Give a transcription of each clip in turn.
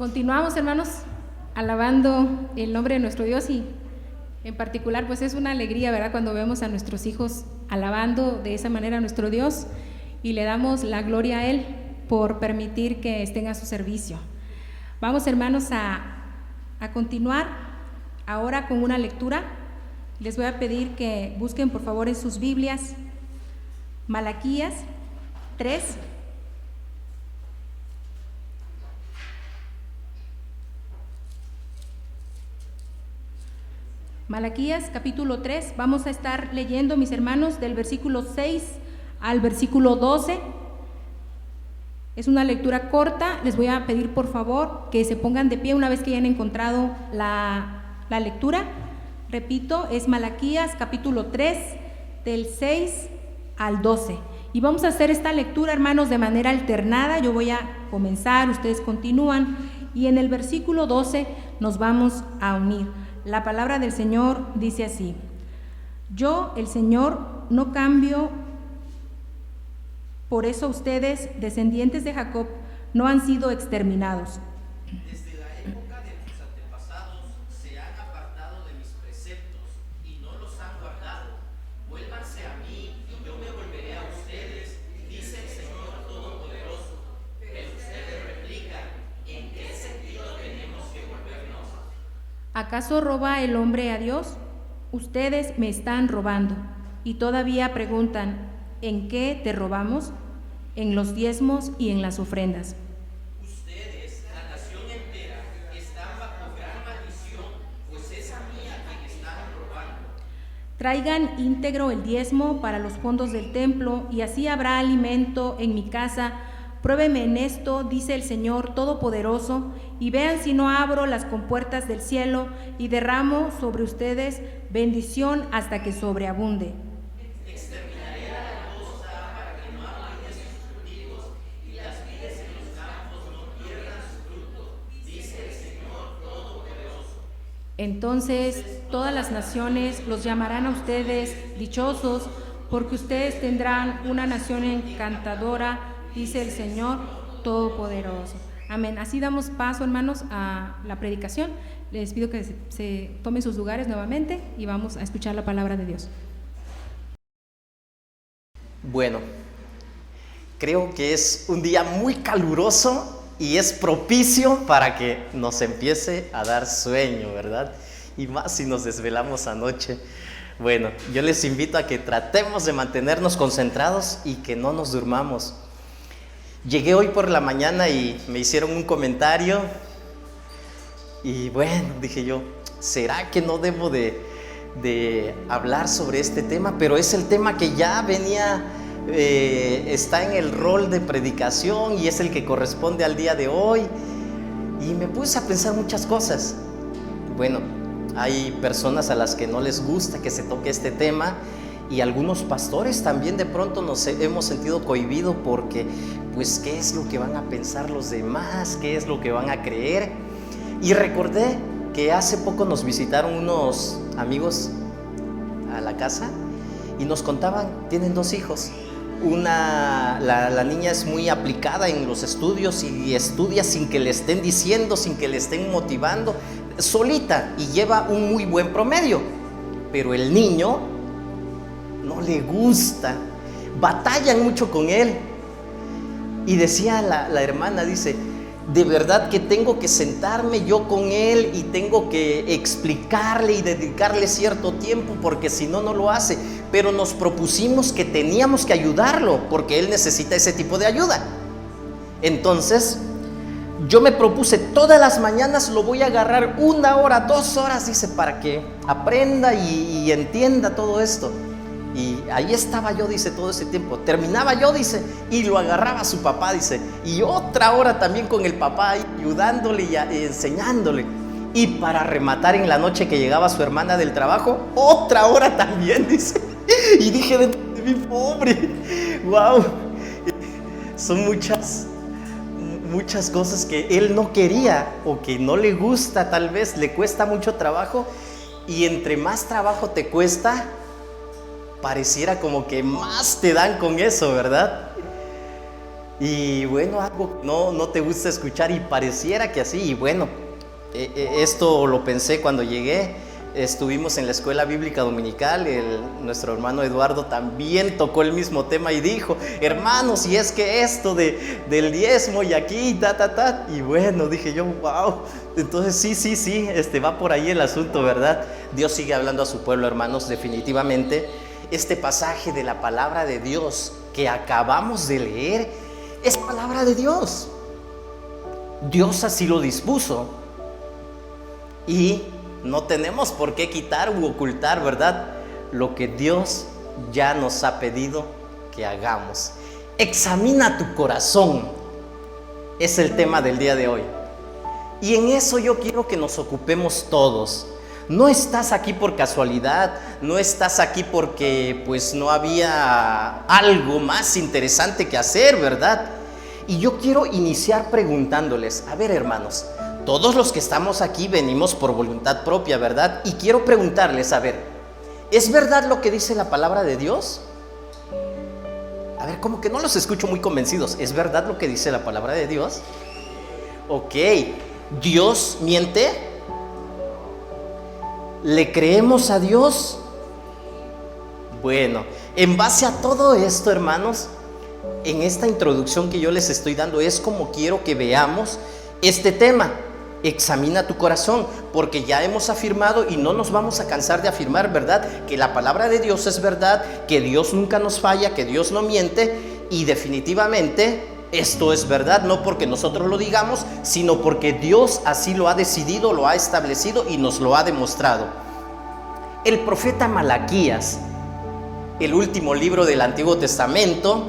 Continuamos, hermanos, alabando el nombre de nuestro Dios y en particular pues es una alegría, ¿verdad?, cuando vemos a nuestros hijos alabando de esa manera a nuestro Dios y le damos la gloria a Él por permitir que estén a su servicio. Vamos, hermanos, a continuar ahora con una lectura. Les voy a pedir que busquen por favor en sus Biblias Malaquías 3. Malaquías capítulo 3, vamos a estar leyendo, mis hermanos, del versículo 6 al versículo 12. Es una lectura corta, les voy a pedir por favor que se pongan de pie una vez que hayan encontrado la lectura. Repito, es Malaquías capítulo 3, del 6 al 12. Y vamos a hacer esta lectura, hermanos, de manera alternada. Yo voy a comenzar, ustedes continúan, y en el versículo 12 nos vamos a unir. La palabra del Señor dice así: yo, el Señor, no cambio, por eso ustedes, descendientes de Jacob, no han sido exterminados. Desde la época de tus antepasados se han apartado de mis preceptos y no los han guardado. Vuélvanse a mí y yo me volveré a ustedes, dice el Señor Todopoderoso. Pero ustedes replican: ¿en qué sentido tenemos que volvernos? ¿Acaso roba el hombre a Dios? Ustedes me están robando. Y todavía preguntan: ¿en qué te robamos? En los diezmos y en las ofrendas. Ustedes, la nación entera, están bajo gran maldición, pues es a mí a quien están robando. Traigan íntegro el diezmo para los fondos del templo, y así habrá alimento en mi casa. Pruébeme en esto, dice el Señor Todopoderoso, y vean si no abro las compuertas del cielo y derramo sobre ustedes bendición hasta que sobreabunde. Exterminaré a la langosta para que no hablen de sus cultivos y las vides en los campos no pierdan su fruto, dice el Señor Todopoderoso. Entonces todas las naciones los llamarán a ustedes dichosos, porque ustedes tendrán una nación encantadora, dice el Señor Todopoderoso. Amén. Así damos paso, hermanos, a la predicación. Les pido que se tomen sus lugares nuevamente y vamos a escuchar la palabra de Dios. Bueno, creo que es un día muy caluroso y es propicio para que nos empiece a dar sueño, ¿verdad? Y más si nos desvelamos anoche. Bueno, yo les invito a que tratemos de mantenernos concentrados y que no nos durmamos. Llegué hoy por la mañana y me hicieron un comentario y bueno, dije yo, ¿será que no debo de hablar sobre este tema? Pero es el tema que ya venía, está en el rol de predicación y es el que corresponde al día de hoy. Y me puse a pensar muchas cosas. Bueno, hay personas a las que no les gusta que se toque este tema, y algunos pastores también de pronto nos hemos sentido cohibidos porque, pues, ¿qué es lo que van a pensar los demás? ¿Qué es lo que van a creer? Y recordé que hace poco nos visitaron unos amigos a la casa y nos contaban, tienen 2 hijos. La niña es muy aplicada en los estudios y estudia sin que le estén diciendo, sin que le estén motivando, solita, y lleva un muy buen promedio. Pero el niño no le gusta, batallan mucho con él. Y decía la hermana, dice, de verdad que tengo que sentarme yo con él y tengo que explicarle y dedicarle cierto tiempo, porque si no, no lo hace. Pero nos propusimos que teníamos que ayudarlo porque él necesita ese tipo de ayuda. Entonces yo me propuse, todas las mañanas lo voy a agarrar 1 hora, 2 horas, dice, para que aprenda y entienda todo esto. Y ahí estaba yo, dice, todo ese tiempo. Terminaba yo, dice, y lo agarraba a su papá, dice, y otra hora también con el papá, ayudándole y enseñándole. Y para rematar, en la noche que llegaba su hermana del trabajo, otra hora también, dice. Y dije, de mi pobre, wow, son muchas cosas que él no quería o que no le gusta, tal vez le cuesta mucho trabajo, y entre más trabajo te cuesta, pareciera como que más te dan con eso, ¿verdad? Y bueno, algo no te gusta escuchar y pareciera que así. Y bueno, esto lo pensé cuando llegué. Estuvimos en la escuela bíblica dominical, nuestro hermano Eduardo también tocó el mismo tema y dijo: hermanos, y es que esto del diezmo y aquí, y bueno, dije yo, wow, entonces sí, va por ahí el asunto, ¿verdad? Dios sigue hablando a su pueblo, hermanos, definitivamente. Este pasaje de la palabra de Dios que acabamos de leer es palabra de Dios. Dios así lo dispuso y no tenemos por qué quitar u ocultar, ¿verdad?, lo que Dios ya nos ha pedido que hagamos. Examina tu corazón, es el tema del día de hoy. Y en eso yo quiero que nos ocupemos todos. No estás aquí por casualidad, no estás aquí porque pues no había algo más interesante que hacer, ¿verdad? Y yo quiero iniciar preguntándoles, a ver, hermanos, todos los que estamos aquí venimos por voluntad propia, ¿verdad? Y quiero preguntarles, a ver, ¿es verdad lo que dice la palabra de Dios? A ver, como que no los escucho muy convencidos. ¿Es verdad lo que dice la palabra de Dios? Ok, ¿Dios miente? ¿Le creemos a Dios? Bueno, en base a todo esto, hermanos, en esta introducción que yo les estoy dando es como quiero que veamos este tema. Examina tu corazón, porque ya hemos afirmado y no nos vamos a cansar de afirmar, ¿verdad?, que la palabra de Dios es verdad, que Dios nunca nos falla, que Dios no miente, y definitivamente esto es verdad, no porque nosotros lo digamos, sino porque Dios así lo ha decidido, lo ha establecido y nos lo ha demostrado. El profeta Malaquías, el último libro del Antiguo Testamento,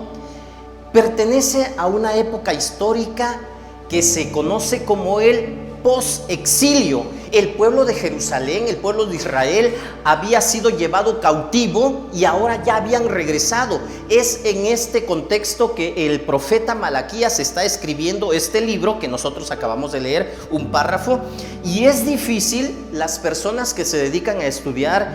pertenece a una época histórica que se conoce como el post-exilio. El pueblo de Jerusalén, el pueblo de Israel, había sido llevado cautivo y ahora ya habían regresado. Es en este contexto que el profeta Malaquías está escribiendo este libro que nosotros acabamos de leer, un párrafo, y es difícil, las personas que se dedican a estudiar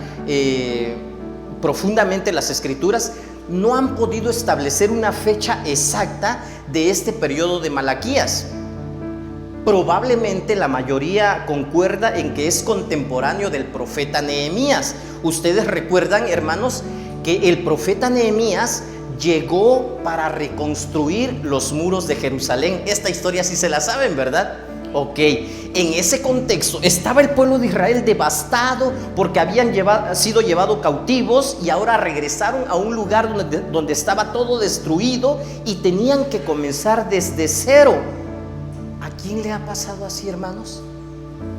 profundamente las escrituras no han podido establecer una fecha exacta de este periodo de Malaquías. Probablemente la mayoría concuerda en que es contemporáneo del profeta Nehemías. Ustedes recuerdan, hermanos, que el profeta Nehemías llegó para reconstruir los muros de Jerusalén. Esta historia sí se la saben, ¿verdad? Ok, en ese contexto estaba el pueblo de Israel devastado porque habían sido llevados cautivos y ahora regresaron a un lugar donde estaba todo destruido y tenían que comenzar desde cero. ¿A quién le ha pasado así, hermanos?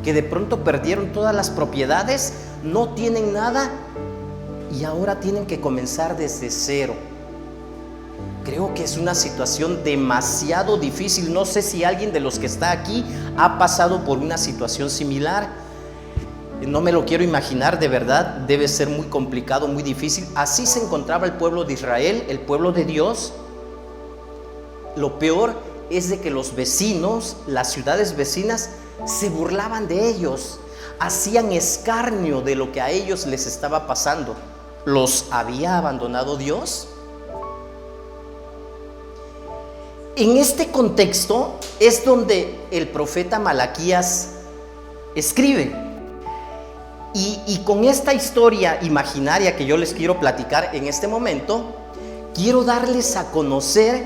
Que de pronto perdieron todas las propiedades, no tienen nada y ahora tienen que comenzar desde cero. Creo que es una situación demasiado difícil. No sé si alguien de los que está aquí ha pasado por una situación similar. No me lo quiero imaginar, de verdad. Debe ser muy complicado, muy difícil. Así se encontraba el pueblo de Israel, el pueblo de Dios. Lo peor es de que los vecinos, las ciudades vecinas, se burlaban de ellos. Hacían escarnio de lo que a ellos les estaba pasando. ¿Los había abandonado Dios? En este contexto es donde el profeta Malaquías escribe. Y con esta historia imaginaria que yo les quiero platicar en este momento, quiero darles a conocer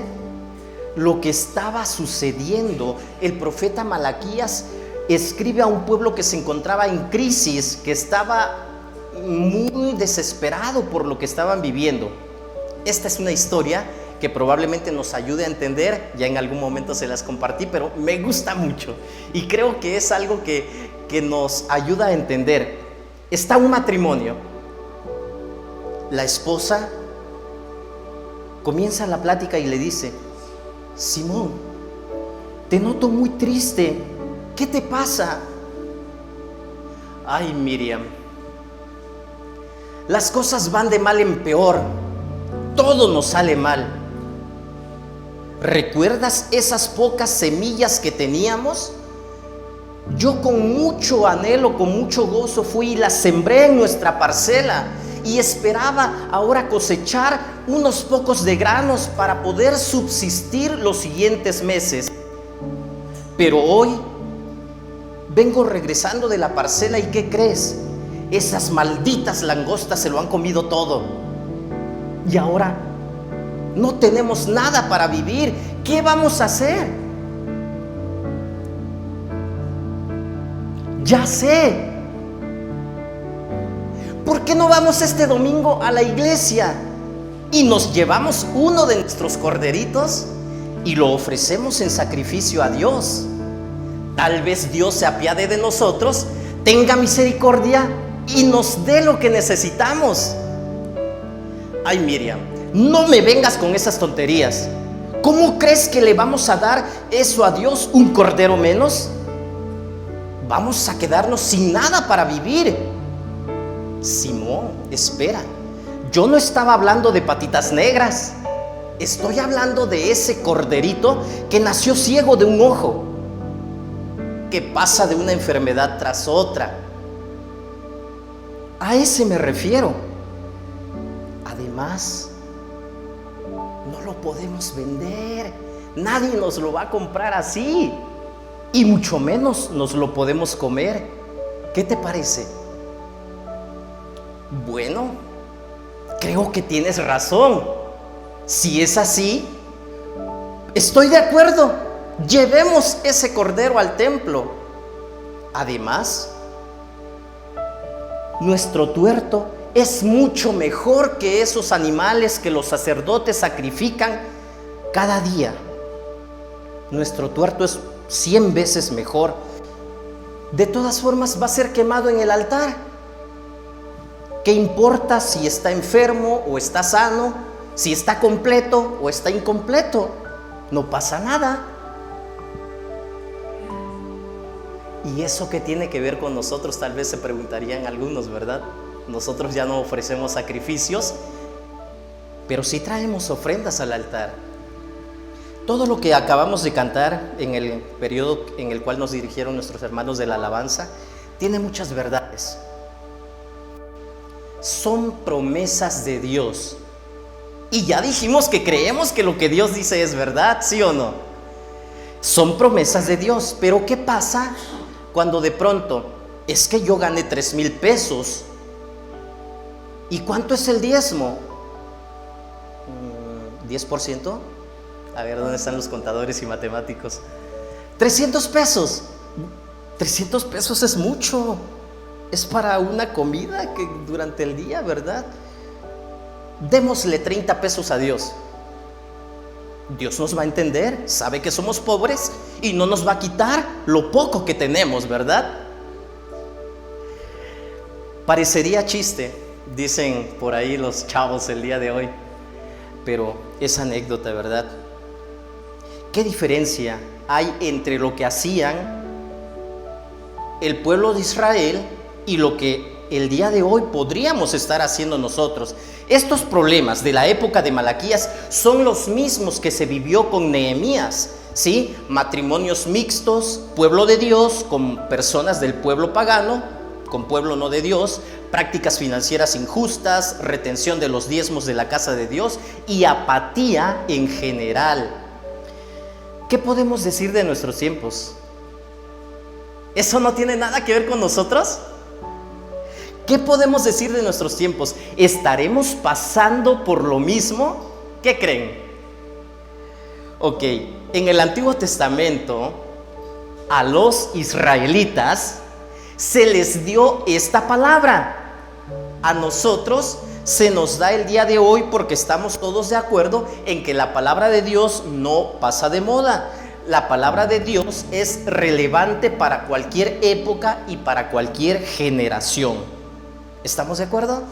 lo que estaba sucediendo. El profeta Malaquías escribe a un pueblo que se encontraba en crisis, que estaba muy desesperado por lo que estaban viviendo. Esta es una historia que probablemente nos ayude a entender, ya en algún momento se las compartí, pero me gusta mucho y creo que es algo que nos ayuda a entender. Está un matrimonio, la esposa comienza la plática y le dice: Simón, te noto muy triste, ¿qué te pasa? Ay, Miriam, las cosas van de mal en peor, todo nos sale mal. ¿Recuerdas esas pocas semillas que teníamos? Yo con mucho anhelo, con mucho gozo fui y las sembré en nuestra parcela y esperaba ahora cosechar unos pocos de granos para poder subsistir los siguientes meses. Pero hoy vengo regresando de la parcela y ¿qué crees? Esas malditas langostas se lo han comido todo. Y ahora no tenemos nada para vivir. ¿Qué vamos a hacer? Ya sé. ¿Por qué no vamos este domingo a la iglesia y nos llevamos uno de nuestros corderitos y lo ofrecemos en sacrificio a Dios? Tal vez Dios se apiade de nosotros, tenga misericordia y nos dé lo que necesitamos. Ay, Miriam, no me vengas con esas tonterías. ¿Cómo crees que le vamos a dar eso a Dios, un cordero menos? Vamos a quedarnos sin nada para vivir. Simón, espera. Yo no estaba hablando de patitas negras. Estoy hablando de ese corderito que nació ciego de un ojo, que pasa de una enfermedad tras otra. A ese me refiero. Además, no lo podemos vender. Nadie nos lo va a comprar así. Y mucho menos nos lo podemos comer. ¿Qué te parece? Bueno, creo que tienes razón. Si es así, estoy de acuerdo. Llevemos ese cordero al templo. Además, nuestro tuerto es mucho mejor que esos animales que los sacerdotes sacrifican cada día. Nuestro tuerto es 100 veces mejor. De todas formas, va a ser quemado en el altar. ¿Qué importa si está enfermo o está sano? Si está completo o está incompleto. No pasa nada. ¿Y eso qué tiene que ver con nosotros? Tal vez se preguntarían algunos, ¿verdad? Nosotros ya no ofrecemos sacrificios, pero sí traemos ofrendas al altar. Todo lo que acabamos de cantar en el periodo en el cual nos dirigieron nuestros hermanos de la alabanza tiene muchas verdades. Son promesas de Dios. Y ya dijimos que creemos que lo que Dios dice es verdad, ¿sí o no? Son promesas de Dios. Pero ¿qué pasa cuando de pronto es que yo gané 3,000 pesos? ¿Y cuánto es el diezmo? ¿10%? A ver, ¿dónde están los contadores y matemáticos? 300 pesos. 300 pesos es mucho. Es para una comida que durante el día, ¿verdad? Démosle 30 pesos a Dios. Dios nos va a entender, sabe que somos pobres y no nos va a quitar lo poco que tenemos, ¿verdad? Parecería chiste, dicen por ahí los chavos el día de hoy, pero es anécdota, ¿verdad? ¿Qué diferencia hay entre lo que hacían el pueblo de Israel y lo que el día de hoy podríamos estar haciendo nosotros? Estos problemas de la época de Malaquías son los mismos que se vivió con Nehemías, ¿sí? Matrimonios mixtos, pueblo de Dios con personas del pueblo pagano, con pueblo no de Dios, prácticas financieras injustas, retención de los diezmos de la casa de Dios y apatía en general. ¿Qué podemos decir de nuestros tiempos? ¿Eso no tiene nada que ver con nosotros? ¿Qué podemos decir de nuestros tiempos? ¿Estaremos pasando por lo mismo? ¿Qué creen? Ok, en el Antiguo Testamento a los israelitas se les dio esta palabra. A nosotros se nos da el día de hoy porque estamos todos de acuerdo en que la palabra de Dios no pasa de moda. La palabra de Dios es relevante para cualquier época y para cualquier generación. ¿Estamos de acuerdo?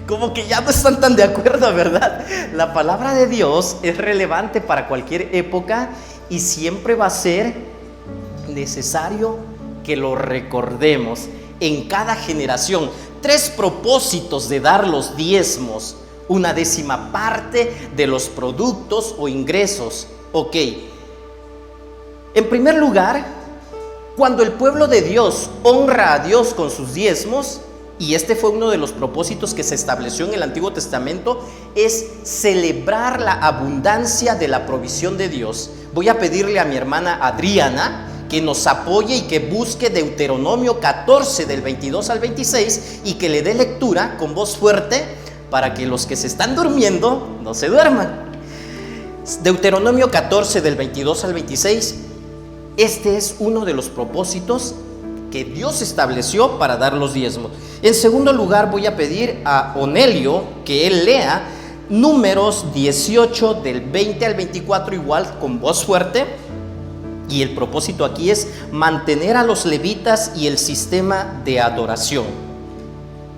Como que ya no están tan de acuerdo, ¿verdad? La palabra de Dios es relevante para cualquier época y siempre va a ser necesario que lo recordemos en cada generación. 3 propósitos de dar los diezmos: 1/10 parte de los productos o ingresos. Ok. En primer lugar, cuando el pueblo de Dios honra a Dios con sus diezmos, y este fue uno de los propósitos que se estableció en el Antiguo Testamento, es celebrar la abundancia de la provisión de Dios. Voy a pedirle a mi hermana Adriana que nos apoye y que busque Deuteronomio 14 del 22 al 26 y que le dé lectura con voz fuerte para que los que se están durmiendo no se duerman. Deuteronomio 14 del 22 al 26, este es uno de los propósitos que Dios estableció para dar los diezmos. En segundo lugar, voy a pedir a Onelio que él lea Números 18 del 20 al 24 igual con voz fuerte. Y el propósito aquí es mantener a los levitas y el sistema de adoración.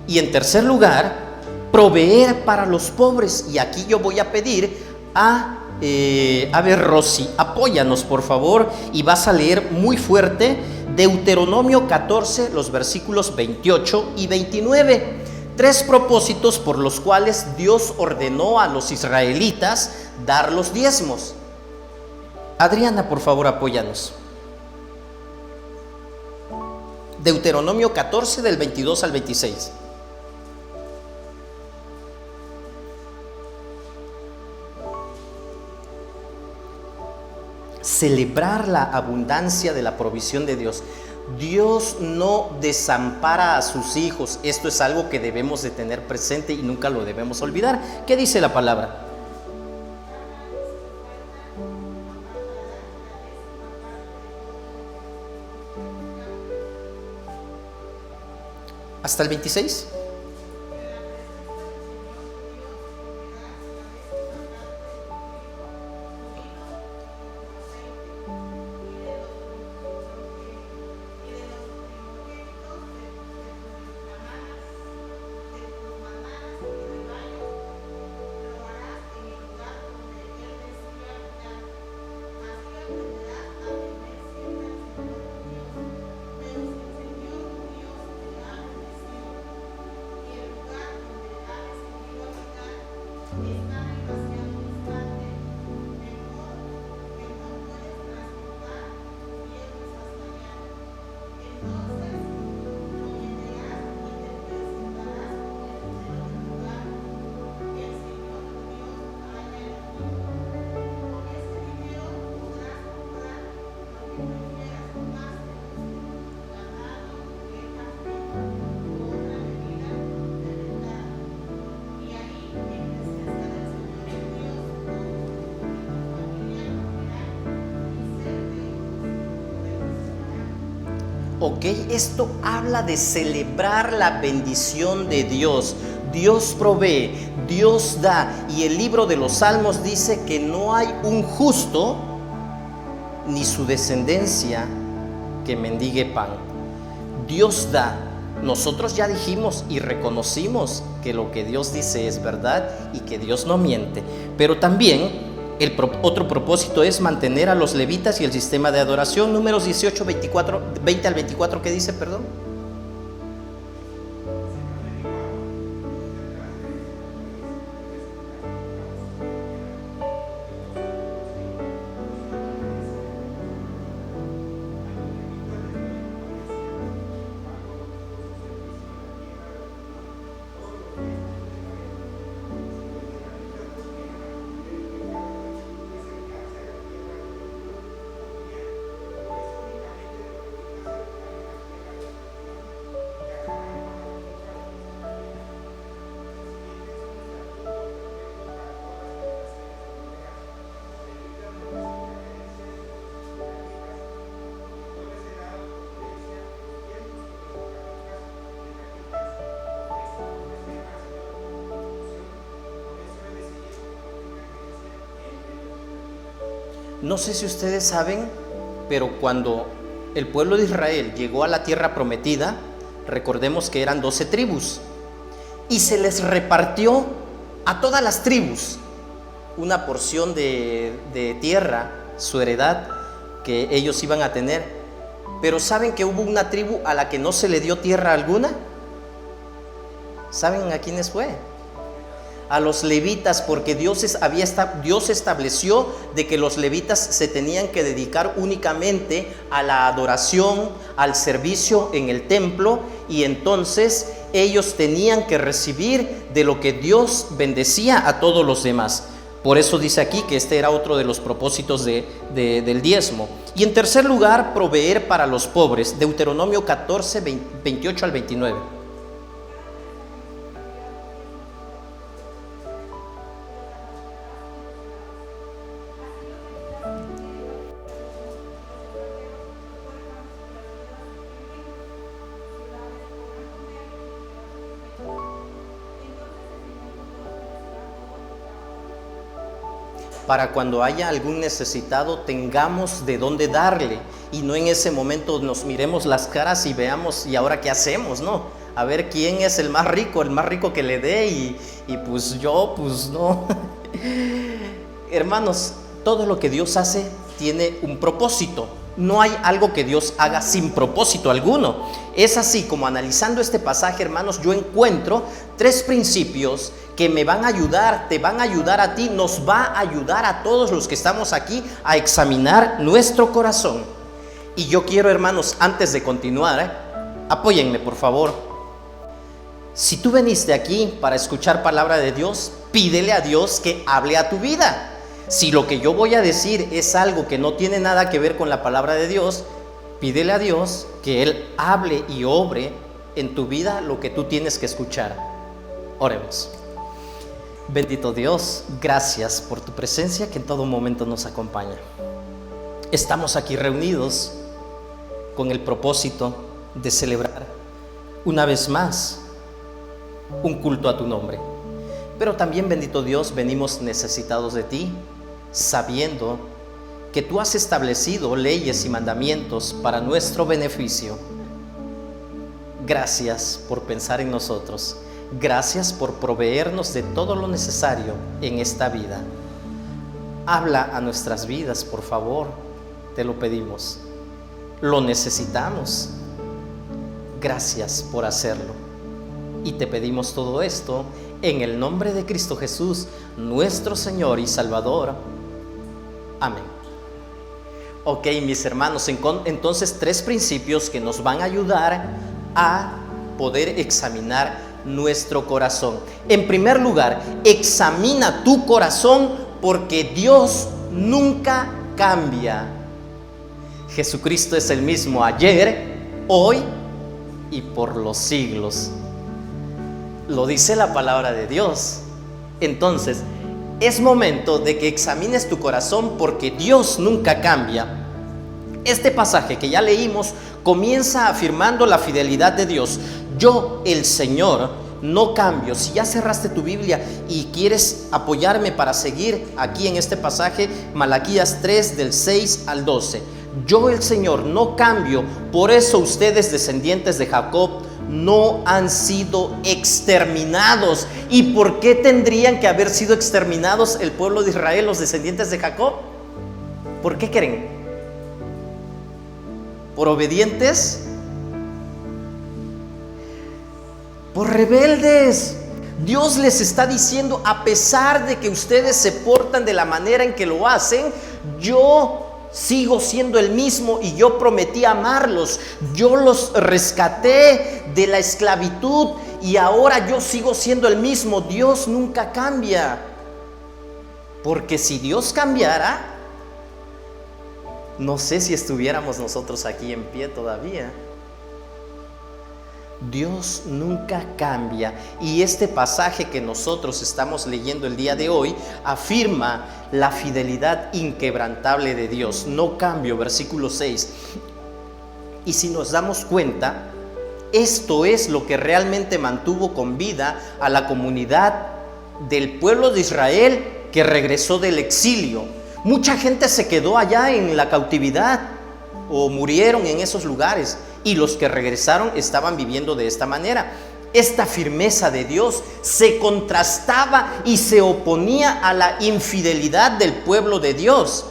Y en tercer lugar, proveer para los pobres. Y aquí yo voy a pedir a ver, Rosy, apóyanos por favor, y vas a leer muy fuerte Deuteronomio 14, los versículos 28 y 29. 3 propósitos por los cuales Dios ordenó a los israelitas dar los diezmos. Adriana, por favor, apóyanos. Deuteronomio 14 del 22 al 26. Celebrar la abundancia de la provisión de Dios. Dios no desampara a sus hijos. Esto es algo que debemos de tener presente y nunca lo debemos olvidar. ¿Qué dice la palabra? ¿Hasta el 26? Ok, esto habla de celebrar la bendición de Dios. Dios provee, Dios da. Y el libro de los Salmos dice que no hay un justo ni su descendencia que mendigue pan. Dios da. Nosotros ya dijimos y reconocimos que lo que Dios dice es verdad y que Dios no miente. Pero también otro propósito es mantener a los levitas y el sistema de adoración. Números 18, 20 al 24, ¿qué dice, perdón? No sé si ustedes saben, pero cuando el pueblo de Israel llegó a la tierra prometida, recordemos que eran 12 tribus, y se les repartió a todas las tribus una porción de tierra, su heredad que ellos iban a tener. Pero ¿saben que hubo una tribu a la que no se le dio tierra alguna? ¿Saben a quiénes fue? A los levitas, porque Dios estableció de que los levitas se tenían que dedicar únicamente a la adoración, al servicio en el templo, y entonces ellos tenían que recibir de lo que Dios bendecía a todos los demás. Por eso dice aquí que este era otro de los propósitos del diezmo. Y en tercer lugar, proveer para los pobres. Deuteronomio 14, 28 al 29. Para cuando haya algún necesitado tengamos de dónde darle, y no en ese momento nos miremos las caras y veamos, ¿y ahora qué hacemos? No, a ver quién es el más rico que le dé, y pues yo, pues no. Hermanos, todo lo que Dios hace tiene un propósito. No hay algo que Dios haga sin propósito alguno. Es así como, analizando este pasaje, hermanos, yo encuentro 3 principios que me van a ayudar, te van a ayudar a ti, nos va a ayudar a todos los que estamos aquí a examinar nuestro corazón. Y yo quiero, hermanos, antes de continuar, apóyenme por favor. Si tú veniste aquí para escuchar palabra de Dios, pídele a Dios que hable a tu vida. Si lo que yo voy a decir es algo que no tiene nada que ver con la palabra de Dios, pídele a Dios que Él hable y obre en tu vida lo que tú tienes que escuchar. Oremos. Bendito Dios, gracias por tu presencia que en todo momento nos acompaña. Estamos aquí reunidos con el propósito de celebrar una vez más un culto a tu nombre. Pero también, bendito Dios, venimos necesitados de ti, sabiendo que tú has establecido leyes y mandamientos para nuestro beneficio. Gracias por pensar en nosotros. Gracias por proveernos de todo lo necesario en esta vida. Habla a nuestras vidas, por favor, te lo pedimos. Lo necesitamos. Gracias por hacerlo. Y te pedimos todo esto en el nombre de Cristo Jesús, nuestro Señor y Salvador. Amén. Ok, mis hermanos, entonces 3 principios que nos van a ayudar a poder examinar nuestro corazón. En primer lugar, examina tu corazón, porque Dios nunca cambia. Jesucristo es el mismo ayer, hoy y por los siglos. Lo dice la palabra de Dios. Entonces, es momento de que examines tu corazón, porque Dios nunca cambia. Este pasaje que ya leímos comienza afirmando la fidelidad de Dios. Yo, el Señor, no cambio. Si ya cerraste tu Biblia y quieres apoyarme para seguir aquí en este pasaje, Malaquías 3 del 6 al 12. Yo, el Señor, no cambio. Por eso ustedes, descendientes de Jacob, no han sido exterminados. ¿Y por qué tendrían que haber sido exterminados el pueblo de Israel, los descendientes de Jacob? ¿Por qué creen? ¿Por obedientes? Por rebeldes. Dios les está diciendo, a pesar de que ustedes se portan de la manera en que lo hacen, yo sigo siendo el mismo y yo prometí amarlos. Yo los rescaté de la esclavitud y ahora yo sigo siendo el mismo. Dios nunca cambia. Porque si Dios cambiara, no sé si estuviéramos nosotros aquí en pie todavía. Dios nunca cambia, y este pasaje que nosotros estamos leyendo el día de hoy afirma la fidelidad inquebrantable de Dios. No cambio, versículo 6. Y si nos damos cuenta, esto es lo que realmente mantuvo con vida a la comunidad del pueblo de Israel que regresó del exilio. Mucha gente se quedó allá en la cautividad o murieron en esos lugares, y los que regresaron estaban viviendo de esta manera. Esta firmeza de Dios se contrastaba y se oponía a la infidelidad del pueblo de Dios.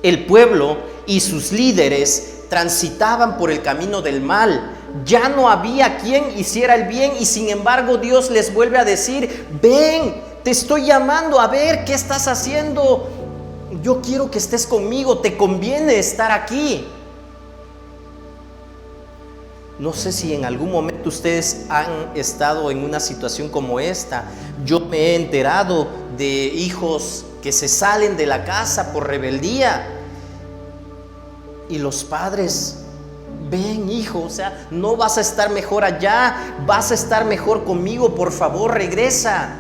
El pueblo y sus líderes transitaban por el camino del mal. Ya no había quien hiciera el bien, y sin embargo Dios les vuelve a decir: ven, te estoy llamando, a ver qué estás haciendo. Yo quiero que estés conmigo, te conviene estar aquí. No sé si en algún momento ustedes han estado en una situación como esta. Yo me he enterado de hijos que se salen de la casa por rebeldía. Y los padres, ven hijo, o sea, no vas a estar mejor allá, vas a estar mejor conmigo, por favor regresa.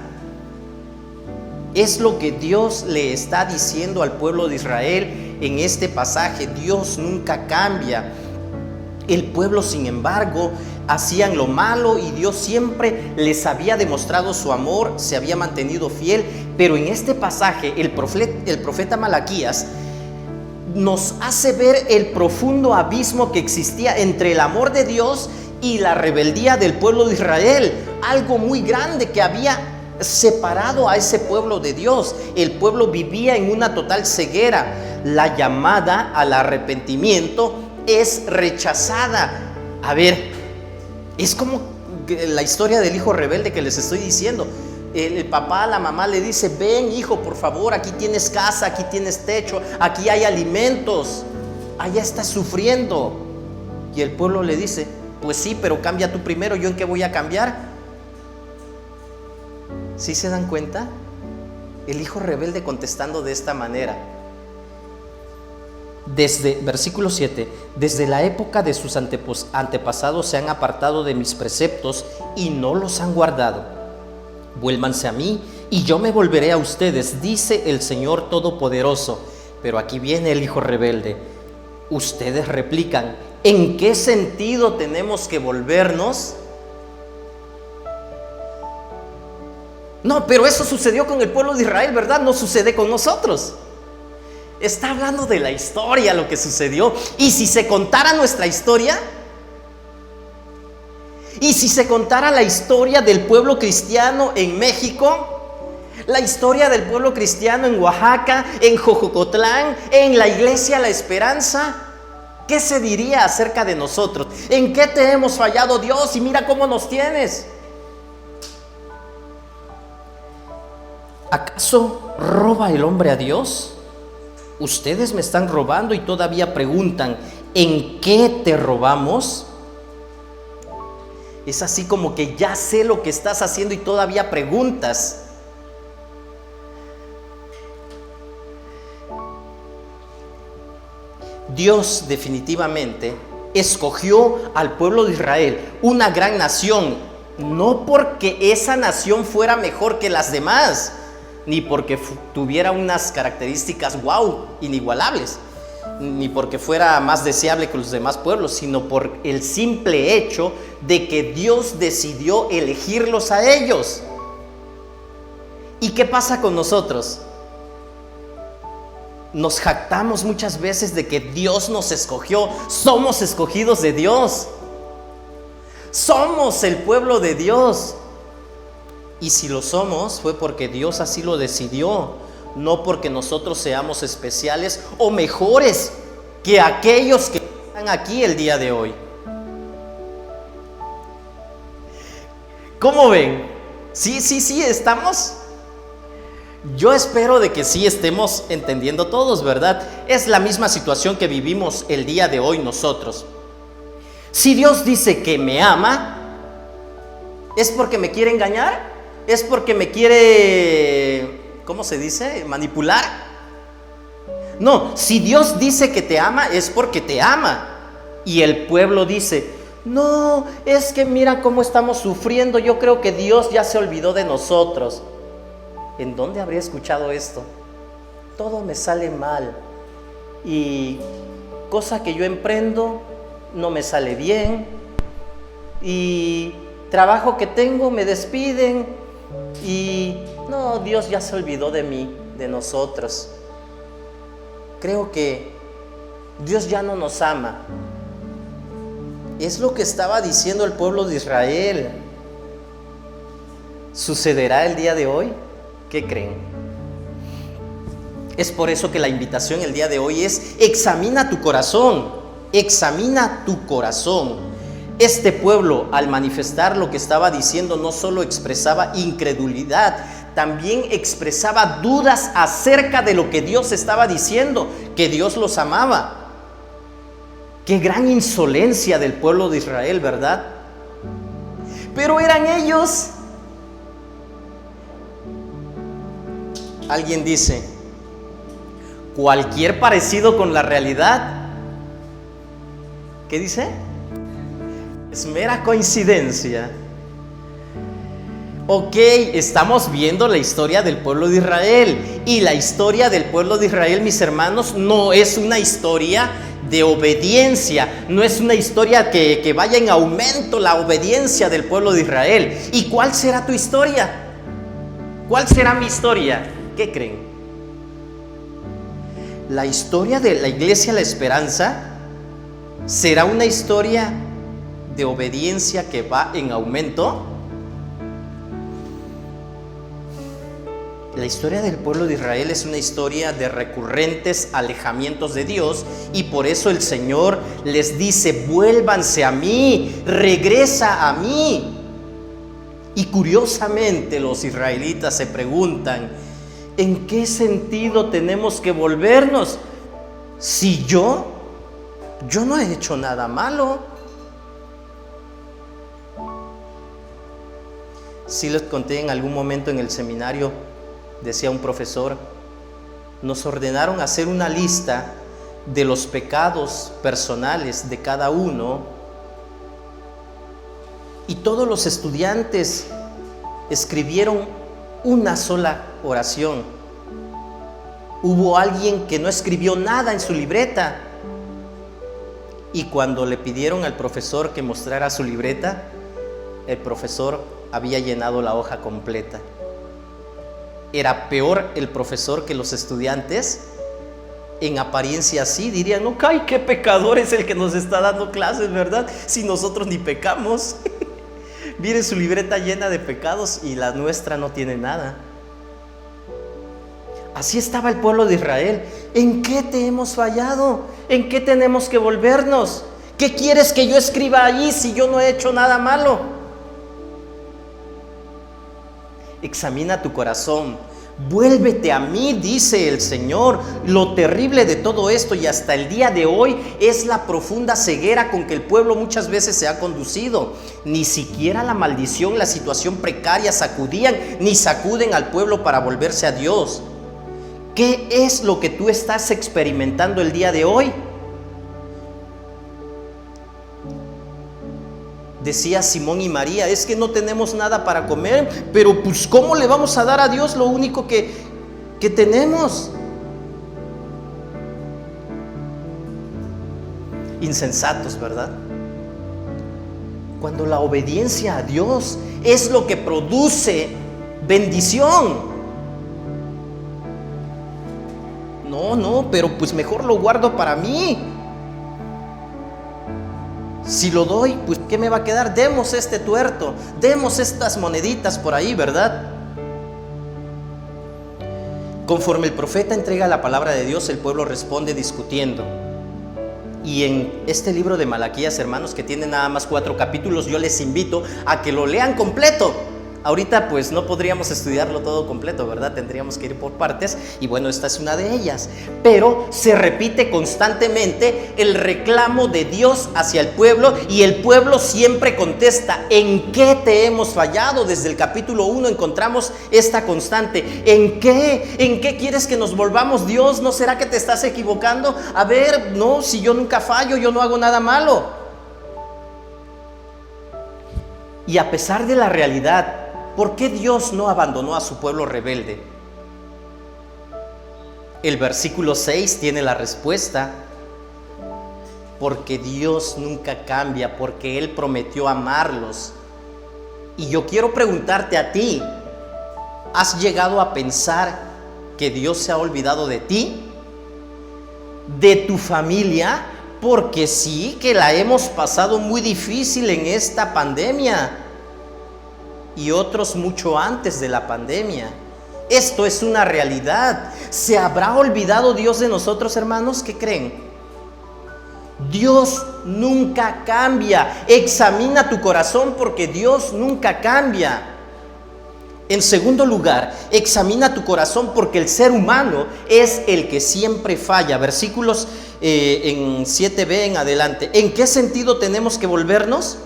Es lo que Dios le está diciendo al pueblo de Israel en este pasaje. Dios nunca cambia. El pueblo, sin embargo, hacían lo malo y Dios siempre les había demostrado su amor, se había mantenido fiel. Pero en este pasaje el profeta Malaquías nos hace ver el profundo abismo que existía entre el amor de Dios y la rebeldía del pueblo de Israel. Algo muy grande que había separado a ese pueblo de Dios. El pueblo vivía en una total ceguera. La llamada al arrepentimiento es rechazada. A ver, es como la historia del hijo rebelde que les estoy diciendo. El papá a la mamá le dice: ven hijo, por favor, aquí tienes casa, aquí tienes techo, aquí hay alimentos, allá estás sufriendo. Y el pueblo le dice: pues sí, pero cambia tú primero, ¿yo en qué voy a cambiar? ¿Sí se dan cuenta? El hijo rebelde contestando de esta manera. Desde versículo 7, desde la época de sus antepasados se han apartado de mis preceptos y no los han guardado. Vuélvanse a mí y yo me volveré a ustedes, dice el Señor Todopoderoso. Pero aquí viene el hijo rebelde. Ustedes replican: ¿en qué sentido tenemos que volvernos? No, pero eso sucedió con el pueblo de Israel, ¿verdad? No sucede con nosotros. Está hablando de la historia, lo que sucedió. Y si se contara nuestra historia, y si se contara la historia del pueblo cristiano en México, la historia del pueblo cristiano en Oaxaca, en Jojocotlán, en la iglesia La Esperanza, ¿qué se diría acerca de nosotros? ¿En qué te hemos fallado, Dios? Y mira cómo nos tienes. ¿Acaso roba el hombre a Dios? Ustedes me están robando y todavía preguntan: ¿en qué te robamos? Es así como que ya sé lo que estás haciendo y todavía preguntas. Dios definitivamente escogió al pueblo de Israel, una gran nación, no porque esa nación fuera mejor que las demás, ni porque tuviera unas características inigualables, ni porque fuera más deseable que los demás pueblos, sino por el simple hecho de que Dios decidió elegirlos a ellos. ¿Y qué pasa con nosotros? Nos jactamos muchas veces de que Dios nos escogió. Somos escogidos de Dios. Somos el pueblo de Dios. Y si lo somos, fue porque Dios así lo decidió, no porque nosotros seamos especiales o mejores que aquellos que están aquí el día de hoy. ¿Cómo ven? Sí, ¿estamos? Yo espero de que sí estemos entendiendo todos, ¿verdad? Es la misma situación que vivimos el día de hoy nosotros. Si Dios dice que me ama, ¿es porque me quiere engañar? ¿Es porque me quiere, ¿cómo se dice?, manipular? No, si Dios dice que te ama, es porque te ama. Y el pueblo dice: no, es que mira cómo estamos sufriendo, yo creo que Dios ya se olvidó de nosotros. ¿En dónde habría escuchado esto? Todo me sale mal y cosa que yo emprendo no me sale bien, y trabajo que tengo me despiden, y no, Dios ya se olvidó de mí, de nosotros. Creo que Dios ya no nos ama. Es lo que estaba diciendo el pueblo de Israel. ¿Sucederá el día de hoy? ¿Qué creen? Es por eso que la invitación el día de hoy es: examina tu corazón, examina tu corazón. Este pueblo, al manifestar lo que estaba diciendo, no solo expresaba incredulidad, también expresaba dudas acerca de lo que Dios estaba diciendo, que Dios los amaba. Qué gran insolencia del pueblo de Israel, ¿verdad? Pero eran ellos. Alguien dice, cualquier parecido con la realidad, ¿qué dice? Es mera coincidencia. Ok, estamos viendo la historia del pueblo de Israel. Y la historia del pueblo de Israel, mis hermanos, no es una historia de obediencia. No es una historia que vaya en aumento la obediencia del pueblo de Israel. ¿Y cuál será tu historia? ¿Cuál será mi historia? ¿Qué creen? La historia de la Iglesia La Esperanza será una historia de obediencia que va en aumento. La historia del pueblo de Israel es una historia de recurrentes alejamientos de Dios, y por eso el Señor les dice: vuélvanse a mí, regresa a mí. Y curiosamente los israelitas se preguntan: ¿en qué sentido tenemos que volvernos? Si yo no he hecho nada malo. Sí les conté en algún momento en el seminario, decía un profesor, nos ordenaron hacer una lista de los pecados personales de cada uno, y todos los estudiantes escribieron una sola oración. Hubo alguien que no escribió nada en su libreta, y cuando le pidieron al profesor que mostrara su libreta, el profesor había llenado la hoja completa. Era peor el profesor que los estudiantes. En apariencia sí dirían: no, ¡ay, qué pecador es el que nos está dando clases!, ¿verdad? Si nosotros ni pecamos. Miren su libreta llena de pecados y la nuestra no tiene nada. Así estaba el pueblo de Israel. ¿En qué te hemos fallado? ¿En qué tenemos que volvernos? ¿Qué quieres que yo escriba allí si yo no he hecho nada malo? Examina tu corazón, vuélvete a mí, dice el Señor. Lo terrible de todo esto, y hasta el día de hoy, es la profunda ceguera con que el pueblo muchas veces se ha conducido. Ni siquiera la maldición, la situación precaria sacudían ni sacuden al pueblo para volverse a Dios. ¿Qué es lo que tú estás experimentando el día de hoy? Decía Simón y María: es que no tenemos nada para comer, pero pues ¿cómo le vamos a dar a Dios lo único que tenemos? Insensatos, ¿verdad? Cuando la obediencia a Dios es lo que produce bendición. No, pero pues mejor lo guardo para mí. Si lo doy, pues ¿qué me va a quedar? Demos este tuerto, demos estas moneditas por ahí, ¿verdad? Conforme el profeta entrega la palabra de Dios, el pueblo responde discutiendo. Y en este libro de Malaquías, hermanos, que tiene nada más 4 capítulos, yo les invito a que lo lean completo. Ahorita pues no podríamos estudiarlo todo completo, ¿verdad? Tendríamos que ir por partes, y bueno, esta es una de ellas. Pero se repite constantemente el reclamo de Dios hacia el pueblo, y el pueblo siempre contesta: ¿en qué te hemos fallado? Desde el capítulo 1 encontramos esta constante. ¿En qué quieres que nos volvamos, Dios? ¿No será que te estás equivocando? A ver, no, si yo nunca fallo, yo no hago nada malo. Y a pesar de la realidad, ¿por qué Dios no abandonó a su pueblo rebelde? El versículo 6 tiene la respuesta. Porque Dios nunca cambia, porque Él prometió amarlos. Y yo quiero preguntarte a ti: ¿has llegado a pensar que Dios se ha olvidado de ti? ¿De tu familia? Porque sí que la hemos pasado muy difícil en esta pandemia, y otros mucho antes de la pandemia. Esto es una realidad. ¿Se habrá olvidado Dios de nosotros, hermanos? ¿Qué creen? Dios nunca cambia. Examina tu corazón, porque Dios nunca cambia. En segundo lugar, examina tu corazón, porque el ser humano es el que siempre falla. Versículos en 7b en adelante. ¿En qué sentido tenemos que volvernos?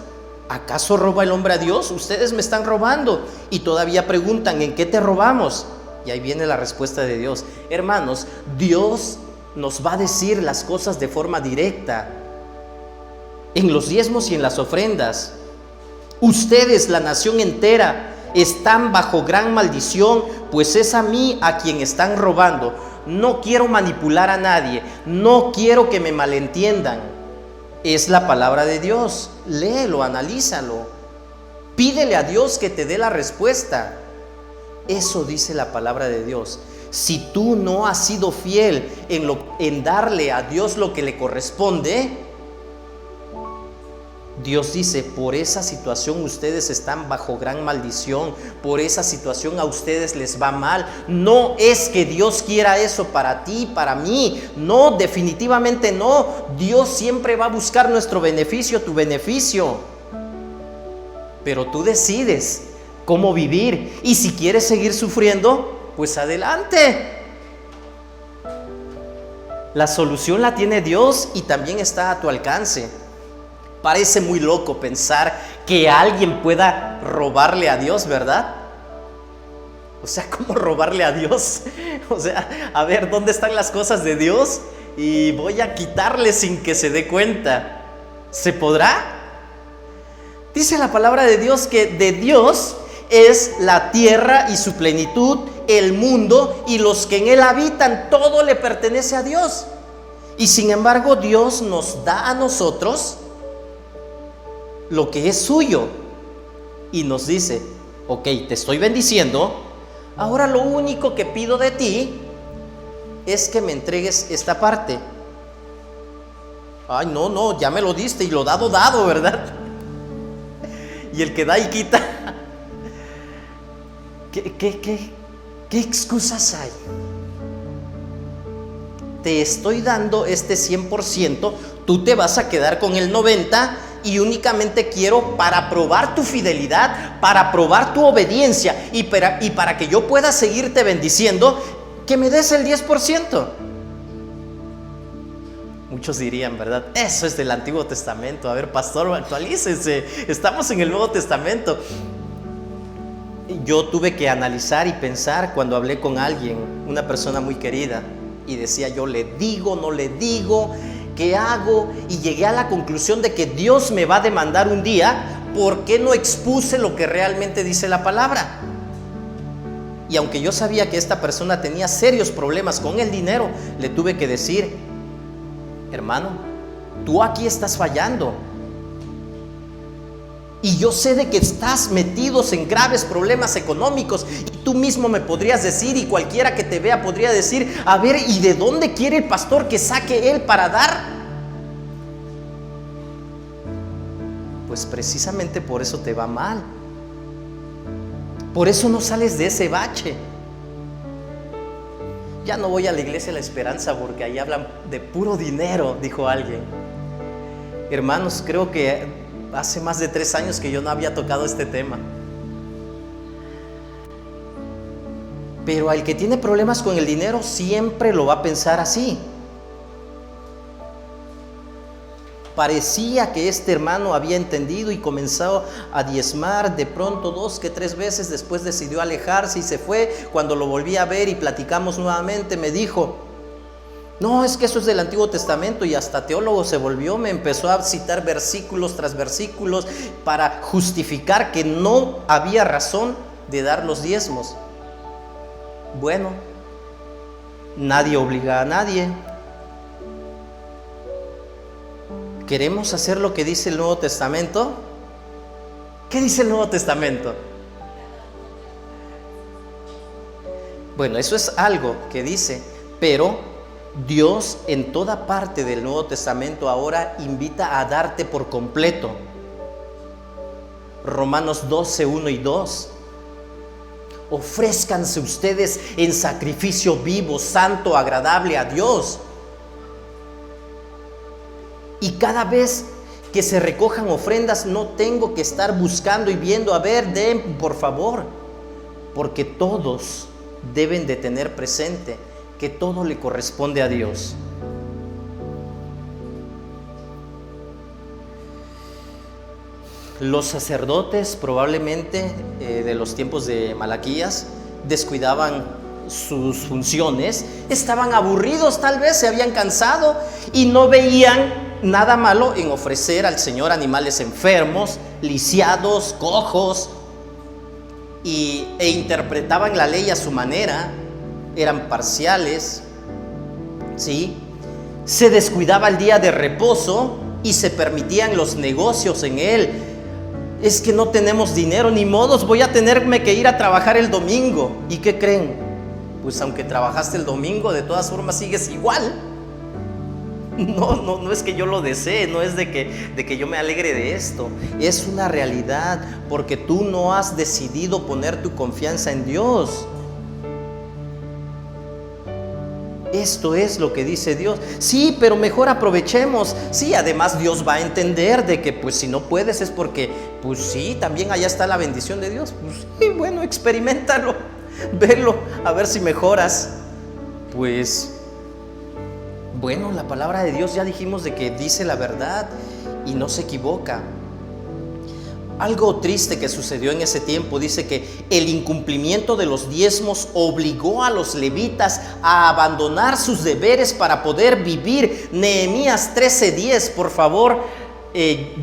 ¿Acaso roba el hombre a Dios? Ustedes me están robando. Y todavía preguntan, ¿en qué te robamos? Y ahí viene la respuesta de Dios. Hermanos, Dios nos va a decir las cosas de forma directa. En los diezmos y en las ofrendas. Ustedes, la nación entera, están bajo gran maldición, pues es a mí a quien están robando. No quiero manipular a nadie. No quiero que me malentiendan. Es la palabra de Dios. Léelo, analízalo. Pídele a Dios que te dé la respuesta. Eso dice la palabra de Dios. Si tú no has sido fiel en darle a Dios lo que le corresponde, Dios dice, por esa situación ustedes están bajo gran maldición, por esa situación a ustedes les va mal. No es que Dios quiera eso para ti, para mí, no, definitivamente no. Dios siempre va a buscar nuestro beneficio, tu beneficio. Pero tú decides cómo vivir, y si quieres seguir sufriendo, pues adelante. La solución la tiene Dios y también está a tu alcance. Parece muy loco pensar que alguien pueda robarle a Dios, ¿verdad? O sea, ¿cómo robarle a Dios? O sea, a ver, ¿dónde están las cosas de Dios? Y voy a quitarle sin que se dé cuenta. ¿Se podrá? Dice la palabra de Dios que de Dios es la tierra y su plenitud, el mundo y los que en él habitan. Todo le pertenece a Dios. Y sin embargo, Dios nos da a nosotros lo que es suyo y nos dice, ok, te estoy bendiciendo, ahora lo único que pido de ti es que me entregues esta parte. Ay, no, ya me lo diste y lo dado, ¿verdad? Y el que da y quita. ¿Qué excusas hay? Te estoy dando este 100%, tú te vas a quedar con el 90%, y únicamente quiero, para probar tu fidelidad, para probar tu obediencia y para que yo pueda seguirte bendiciendo, que me des el 10%. Muchos dirían, ¿verdad? Eso es del Antiguo Testamento. A ver, pastor, actualícese. Estamos en el Nuevo Testamento. Yo tuve que analizar y pensar cuando hablé con alguien, una persona muy querida, y decía yo, ¿le digo, no le digo? ¿Qué hago? Y llegué a la conclusión de que Dios me va a demandar un día. ¿Por qué no expuse lo que realmente dice la palabra? Y aunque yo sabía que esta persona tenía serios problemas con el dinero, le tuve que decir, hermano, tú aquí estás fallando. Y yo sé de que estás metidos en graves problemas económicos, y tú mismo me podrías decir, y cualquiera que te vea podría decir, a ver, ¿y de dónde quiere el pastor que saque él para dar? Pues precisamente por eso te va mal. Por eso no sales de ese bache. Ya no voy a la iglesia de la Esperanza porque ahí hablan de puro dinero, dijo alguien. Hermanos, creo que hace más de 3 años que yo no había tocado este tema. Pero al que tiene problemas con el dinero siempre lo va a pensar así. Parecía que este hermano había entendido y comenzó a diezmar. De pronto 2 que 3 veces, después decidió alejarse y se fue. Cuando lo volví a ver y platicamos nuevamente, me dijo, no, es que eso es del Antiguo Testamento, y hasta teólogo se volvió. Me empezó a citar versículos tras versículos para justificar que no había razón de dar los diezmos. Bueno, nadie obliga a nadie. ¿Queremos hacer lo que dice el Nuevo Testamento? ¿Qué dice el Nuevo Testamento? Bueno, eso es algo que dice, pero Dios en toda parte del Nuevo Testamento ahora invita a darte por completo. Romanos 12, 1 y 2. Ofrézcanse ustedes en sacrificio vivo, santo, agradable a Dios. Y cada vez que se recojan ofrendas, no tengo que estar buscando y viendo, a ver, den por favor, porque todos deben de tener presente que todo le corresponde a Dios. Los sacerdotes probablemente de los tiempos de Malaquías descuidaban sus funciones, estaban aburridos, tal vez se habían cansado y no veían nada malo en ofrecer al Señor animales enfermos, lisiados, cojos, e interpretaban la ley a su manera, eran parciales, ¿sí? Se descuidaba el día de reposo y se permitían los negocios en él. Es que no tenemos dinero, ni modos, voy a tenerme que ir a trabajar el domingo. ¿Y qué creen? Pues aunque trabajaste el domingo, de todas formas sigues igual. No es que yo lo desee, no es de que yo me alegre de esto. Es una realidad, porque tú no has decidido poner tu confianza en Dios. Esto es lo que dice Dios. Sí, pero mejor aprovechemos. Sí, además Dios va a entender de que pues si no puedes es porque, pues sí, también allá está la bendición de Dios. Pues sí, bueno, experiméntalo, velo, a ver si mejoras. Pues bueno, la palabra de Dios ya dijimos de que dice la verdad y no se equivoca. Algo triste que sucedió en ese tiempo, dice que el incumplimiento de los diezmos obligó a los levitas a abandonar sus deberes para poder vivir. Nehemías 13:10, por favor,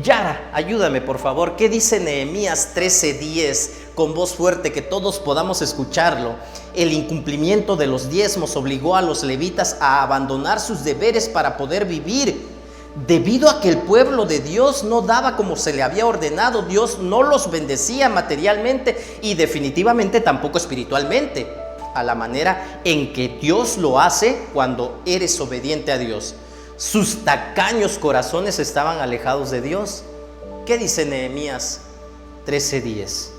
Yara, ayúdame por favor. ¿Qué dice Nehemías 13:10? Con voz fuerte, que todos podamos escucharlo. El incumplimiento de los diezmos obligó a los levitas a abandonar sus deberes para poder vivir. Debido a que el pueblo de Dios no daba como se le había ordenado, Dios no los bendecía materialmente y definitivamente tampoco espiritualmente, a la manera en que Dios lo hace cuando eres obediente a Dios. Sus tacaños corazones estaban alejados de Dios. ¿Qué dice Nehemías 13:10?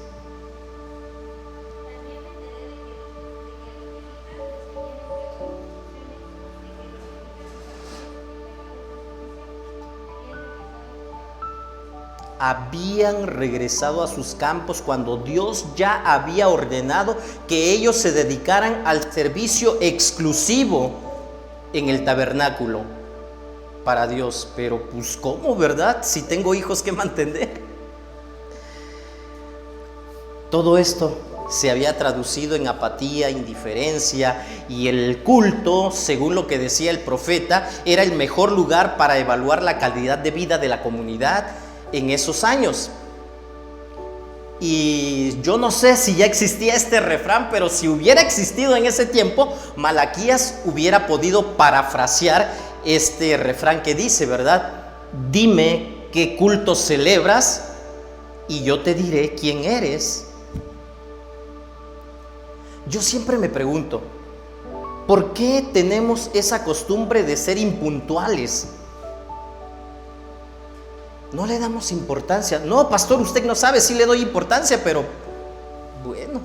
Habían regresado a sus campos cuando Dios ya había ordenado que ellos se dedicaran al servicio exclusivo en el tabernáculo para Dios. Pero pues ¿cómo, verdad? Si tengo hijos que mantener. Todo esto se había traducido en apatía, indiferencia, y el culto, según lo que decía el profeta, era el mejor lugar para evaluar la calidad de vida de la comunidad en esos años. Y yo no sé si ya existía este refrán, pero si hubiera existido en ese tiempo, Malaquías hubiera podido parafrasear este refrán que dice, ¿verdad? Dime qué culto celebras y yo te diré quién eres. Yo siempre me pregunto, ¿por qué tenemos esa costumbre de ser impuntuales? No le damos importancia. No, pastor, usted no sabe, sí le doy importancia, pero bueno,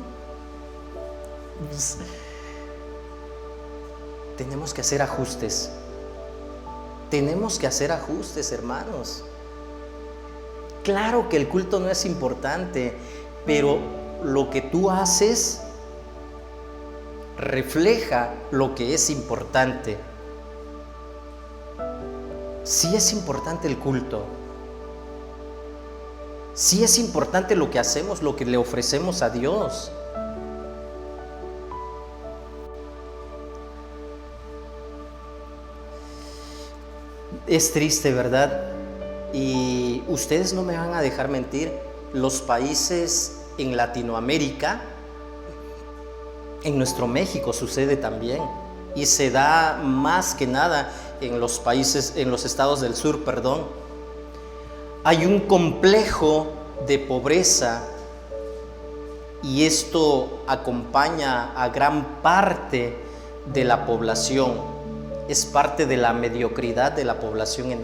pues, tenemos que hacer ajustes. Tenemos que hacer ajustes, hermanos. Claro que el culto no es importante, pero lo que tú haces refleja lo que es importante. Sí es importante el culto. Sí es importante lo que hacemos, lo que le ofrecemos a Dios. Es triste, ¿verdad? Y ustedes no me van a dejar mentir, los países en Latinoamérica, en nuestro México sucede también, y se da más que nada en los países, en los estados del sur, perdón. Hay un complejo de pobreza y esto acompaña a gran parte de la población. Es parte de la mediocridad de la población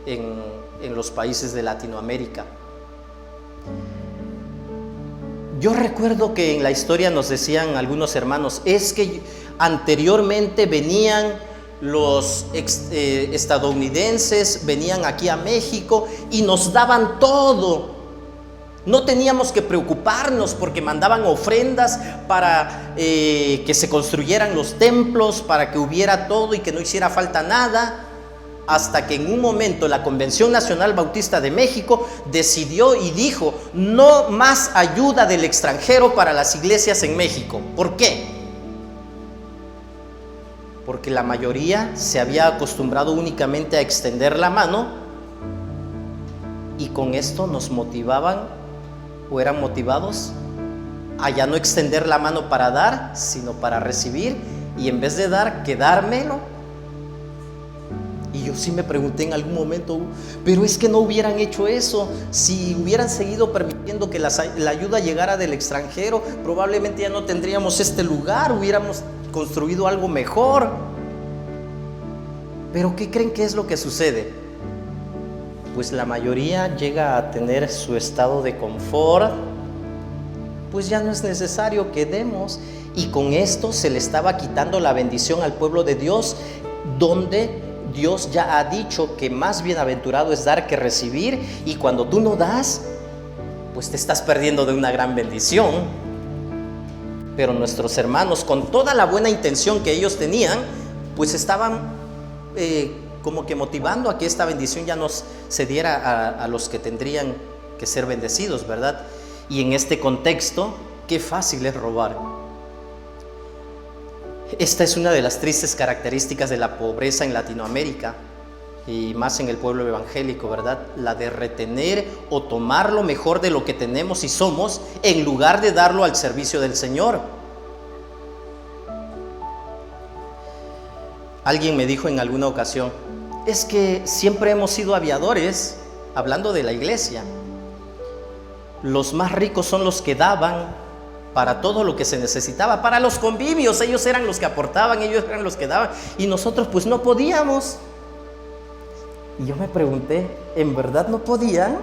en los países de Latinoamérica. Yo recuerdo que en la historia nos decían algunos hermanos, es que anteriormente venían los estadounidenses, venían aquí a México y nos daban todo. No teníamos que preocuparnos porque mandaban ofrendas para que se construyeran los templos, para que hubiera todo y que no hiciera falta nada. hasta que en un momento la Convención Nacional Bautista de México decidió y dijo: no más ayuda del extranjero para las iglesias en México. ¿Por qué? Porque la mayoría se había acostumbrado únicamente a extender la mano, y con esto nos motivaban, o eran motivados a ya no extender la mano para dar, sino para recibir, y en vez de dar, quedármelo. Y yo sí me pregunté en algún momento, pero es que no hubieran hecho eso. Si hubieran seguido permitiendo que la ayuda llegara del extranjero, probablemente ya no tendríamos este lugar, hubiéramos construido algo mejor. Pero ¿qué creen que es lo que sucede? Pues la mayoría llega a tener su estado de confort, pues ya no es necesario que demos. Y con esto se le estaba quitando la bendición al pueblo de Dios, donde Dios ya ha dicho que más bienaventurado es dar que recibir, y cuando tú no das, pues te estás perdiendo de una gran bendición. Pero nuestros hermanos, con toda la buena intención que ellos tenían, pues estaban como que motivando a que esta bendición ya nos se diera a los que tendrían que ser bendecidos, ¿verdad? Y en este contexto, qué fácil es robar. Esta es una de las tristes características de la pobreza en Latinoamérica, y más en el pueblo evangélico, ¿verdad? La de retener o tomar lo mejor de lo que tenemos y somos, en lugar de darlo al servicio del Señor. Alguien me dijo en alguna ocasión: es que siempre hemos sido aviadores, hablando de la iglesia. Los más ricos son los que daban para todo lo que se necesitaba, para los convivios. Ellos eran los que aportaban, ellos eran los que daban, y nosotros pues no podíamos. Y yo me pregunté, ¿en verdad no podían?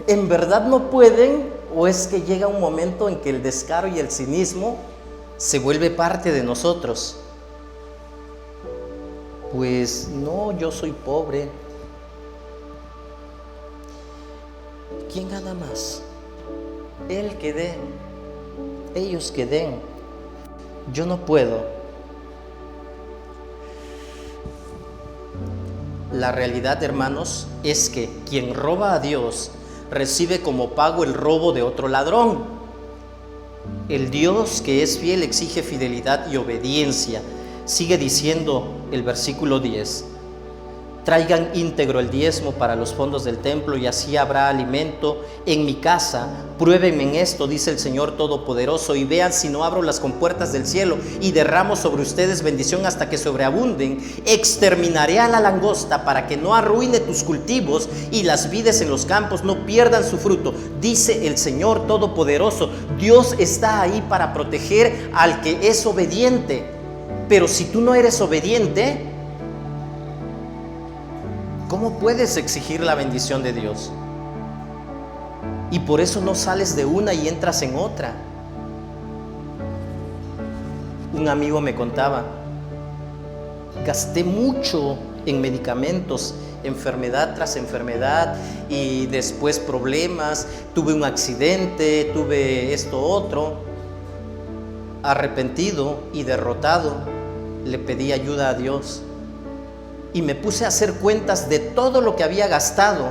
¿En verdad no pueden? ¿O es que llega un momento en que el descaro y el cinismo se vuelve parte de nosotros? Pues no, yo soy pobre. ¿Quién gana más? Él que dé, ellos que den. Yo no puedo. La realidad, hermanos, es que quien roba a Dios recibe como pago el robo de otro ladrón. El Dios que es fiel exige fidelidad y obediencia. Sigue diciendo el versículo 10: traigan íntegro el diezmo para los fondos del templo, y así habrá alimento en mi casa. Pruébenme en esto, dice el Señor Todopoderoso, y vean si no abro las compuertas del cielo y derramo sobre ustedes bendición hasta que sobreabunden. Exterminaré a la langosta para que no arruine tus cultivos, y las vides en los campos no pierdan su fruto, dice el Señor Todopoderoso. Dios está ahí para proteger al que es obediente. Pero si tú no eres obediente, ¿cómo puedes exigir la bendición de Dios? Y por eso no sales de una y entras en otra. Un amigo me contaba: gasté mucho en medicamentos, enfermedad tras enfermedad, y después problemas, tuve un accidente, tuve esto otro. Arrepentido y derrotado, le pedí ayuda a Dios. Y me puse a hacer cuentas de todo lo que había gastado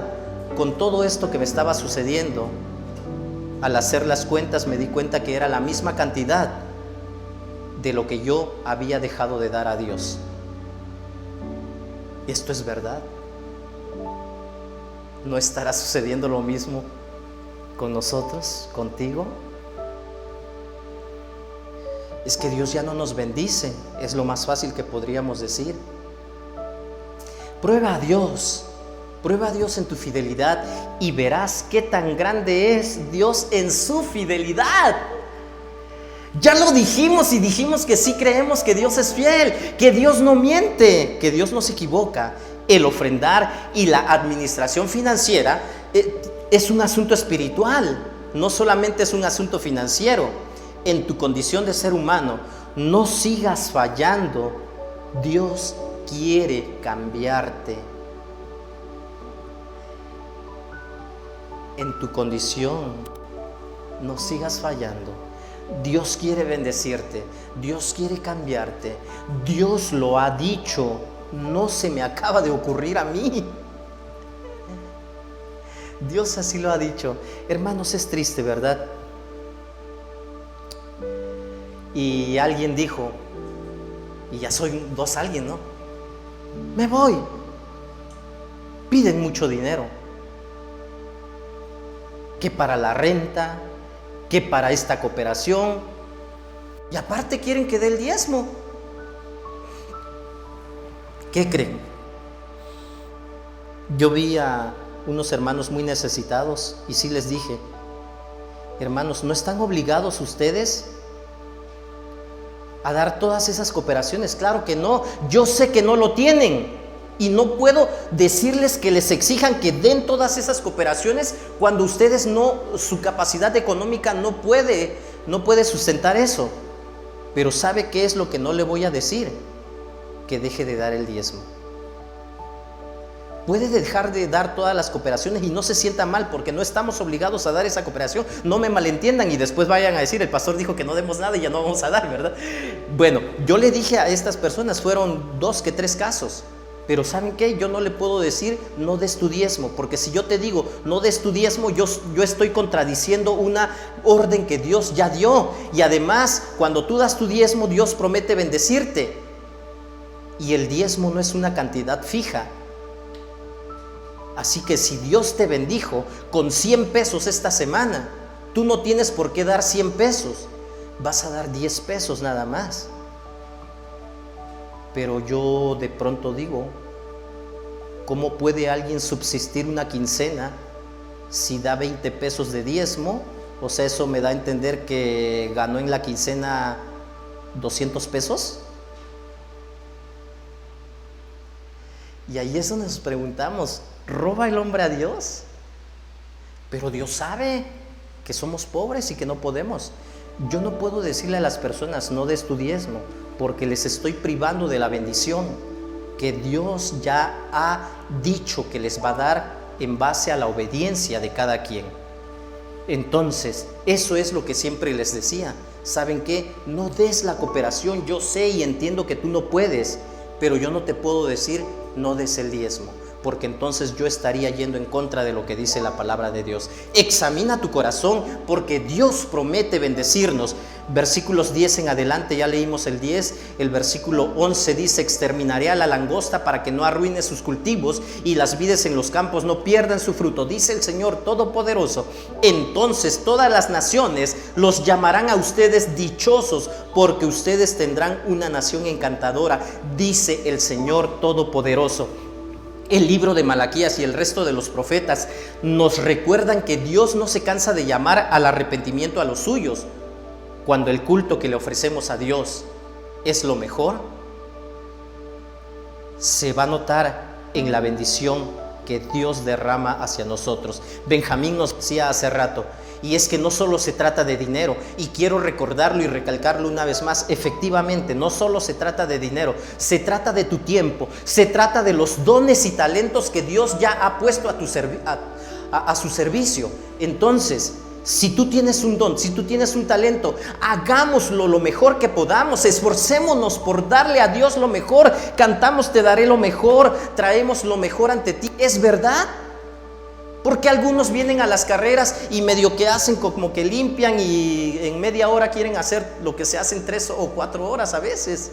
con todo esto que me estaba sucediendo. Al hacer las cuentas me di cuenta que era la misma cantidad de lo que yo había dejado de dar a Dios. ¿Esto es verdad? ¿No estará sucediendo lo mismo con nosotros, contigo? Es que Dios ya no nos bendice, es lo más fácil que podríamos decir. Prueba a Dios en tu fidelidad, y verás qué tan grande es Dios en su fidelidad. Ya lo dijimos, y dijimos que sí creemos que Dios es fiel, que Dios no miente, que Dios no se equivoca. El ofrendar y la administración financiera es un asunto espiritual, no solamente es un asunto financiero. En tu condición de ser humano, no sigas fallando. Dios quiere cambiarte. En tu condición, no sigas fallando. Dios quiere bendecirte, Dios quiere cambiarte. Dios lo ha dicho no se me acaba de ocurrir a mí. Dios así lo ha dicho. Hermanos, es triste, ¿verdad? Y alguien dijo, y ya soy alguien, ¿no? Me voy. Piden mucho dinero. Que para la renta, que para esta cooperación. Y aparte quieren que dé el diezmo. ¿Qué creen? Yo vi a unos hermanos muy necesitados y sí les dije, hermanos, ¿no están obligados ustedes a dar todas esas cooperaciones? Claro que no, yo sé que no lo tienen y no puedo decirles que les exijan que den todas esas cooperaciones cuando ustedes no, su capacidad económica no puede sustentar eso. Pero ¿sabe qué es lo que no le voy a decir? Que deje de dar el diezmo. Puede dejar de dar todas las cooperaciones y no se sienta mal, porque no estamos obligados a dar esa cooperación. No me malentiendan y después vayan a decir, el pastor dijo que no demos nada y ya no vamos a dar, ¿verdad? Bueno, yo le dije a estas personas, fueron 2 que 3 casos, pero ¿saben qué? Yo no le puedo decir no des tu diezmo, porque si yo te digo no des tu diezmo, yo estoy contradiciendo una orden que Dios ya dio. Y además, cuando tú das tu diezmo, Dios promete bendecirte. Y el diezmo no es una cantidad fija. Así que si Dios te bendijo con 100 pesos esta semana, tú no tienes por qué dar 100 pesos. Vas a dar 10 pesos nada más. Pero yo de pronto digo, ¿cómo puede alguien subsistir una quincena si da 20 pesos de diezmo? O sea, eso me da a entender que ganó en la quincena 200 pesos. Y ahí es donde nos preguntamos, ¿roba el hombre a Dios? Pero Dios sabe que somos pobres y que no podemos. Yo no puedo decirle a las personas, no des tu diezmo, porque les estoy privando de la bendición que Dios ya ha dicho que les va a dar en base a la obediencia de cada quien. Entonces, eso es lo que siempre les decía. ¿Saben qué? No des la cooperación. Yo sé y entiendo que tú no puedes, pero yo no te puedo decir no des el diezmo, porque entonces yo estaría yendo en contra de lo que dice la palabra de Dios. Examina tu corazón, porque Dios promete bendecirnos. Versículos 10 en adelante, ya leímos el 10, el versículo 11 dice, exterminaré a la langosta para que no arruine sus cultivos y las vides en los campos no pierdan su fruto, dice el Señor Todopoderoso. Entonces todas las naciones los llamarán a ustedes dichosos, porque ustedes tendrán una nación encantadora, dice el Señor Todopoderoso. El libro de Malaquías y el resto de los profetas nos recuerdan que Dios no se cansa de llamar al arrepentimiento a los suyos. Cuando el culto que le ofrecemos a Dios es lo mejor, se va a notar en la bendición que Dios derrama hacia nosotros. Benjamín nos decía hace rato, y es que no solo se trata de dinero, y quiero recordarlo y recalcarlo una vez más, efectivamente, no solo se trata de dinero, se trata de tu tiempo, se trata de los dones y talentos que Dios ya ha puesto a su servicio. Entonces, si tú tienes un don, si tú tienes un talento, hagámoslo lo mejor que podamos, esforcémonos por darle a Dios lo mejor. Cantamos, te daré lo mejor, traemos lo mejor ante ti. ¿Es verdad? Porque algunos vienen a las carreras y medio que hacen como que limpian y en media hora quieren hacer lo que se hace en 3 o 4 horas a veces.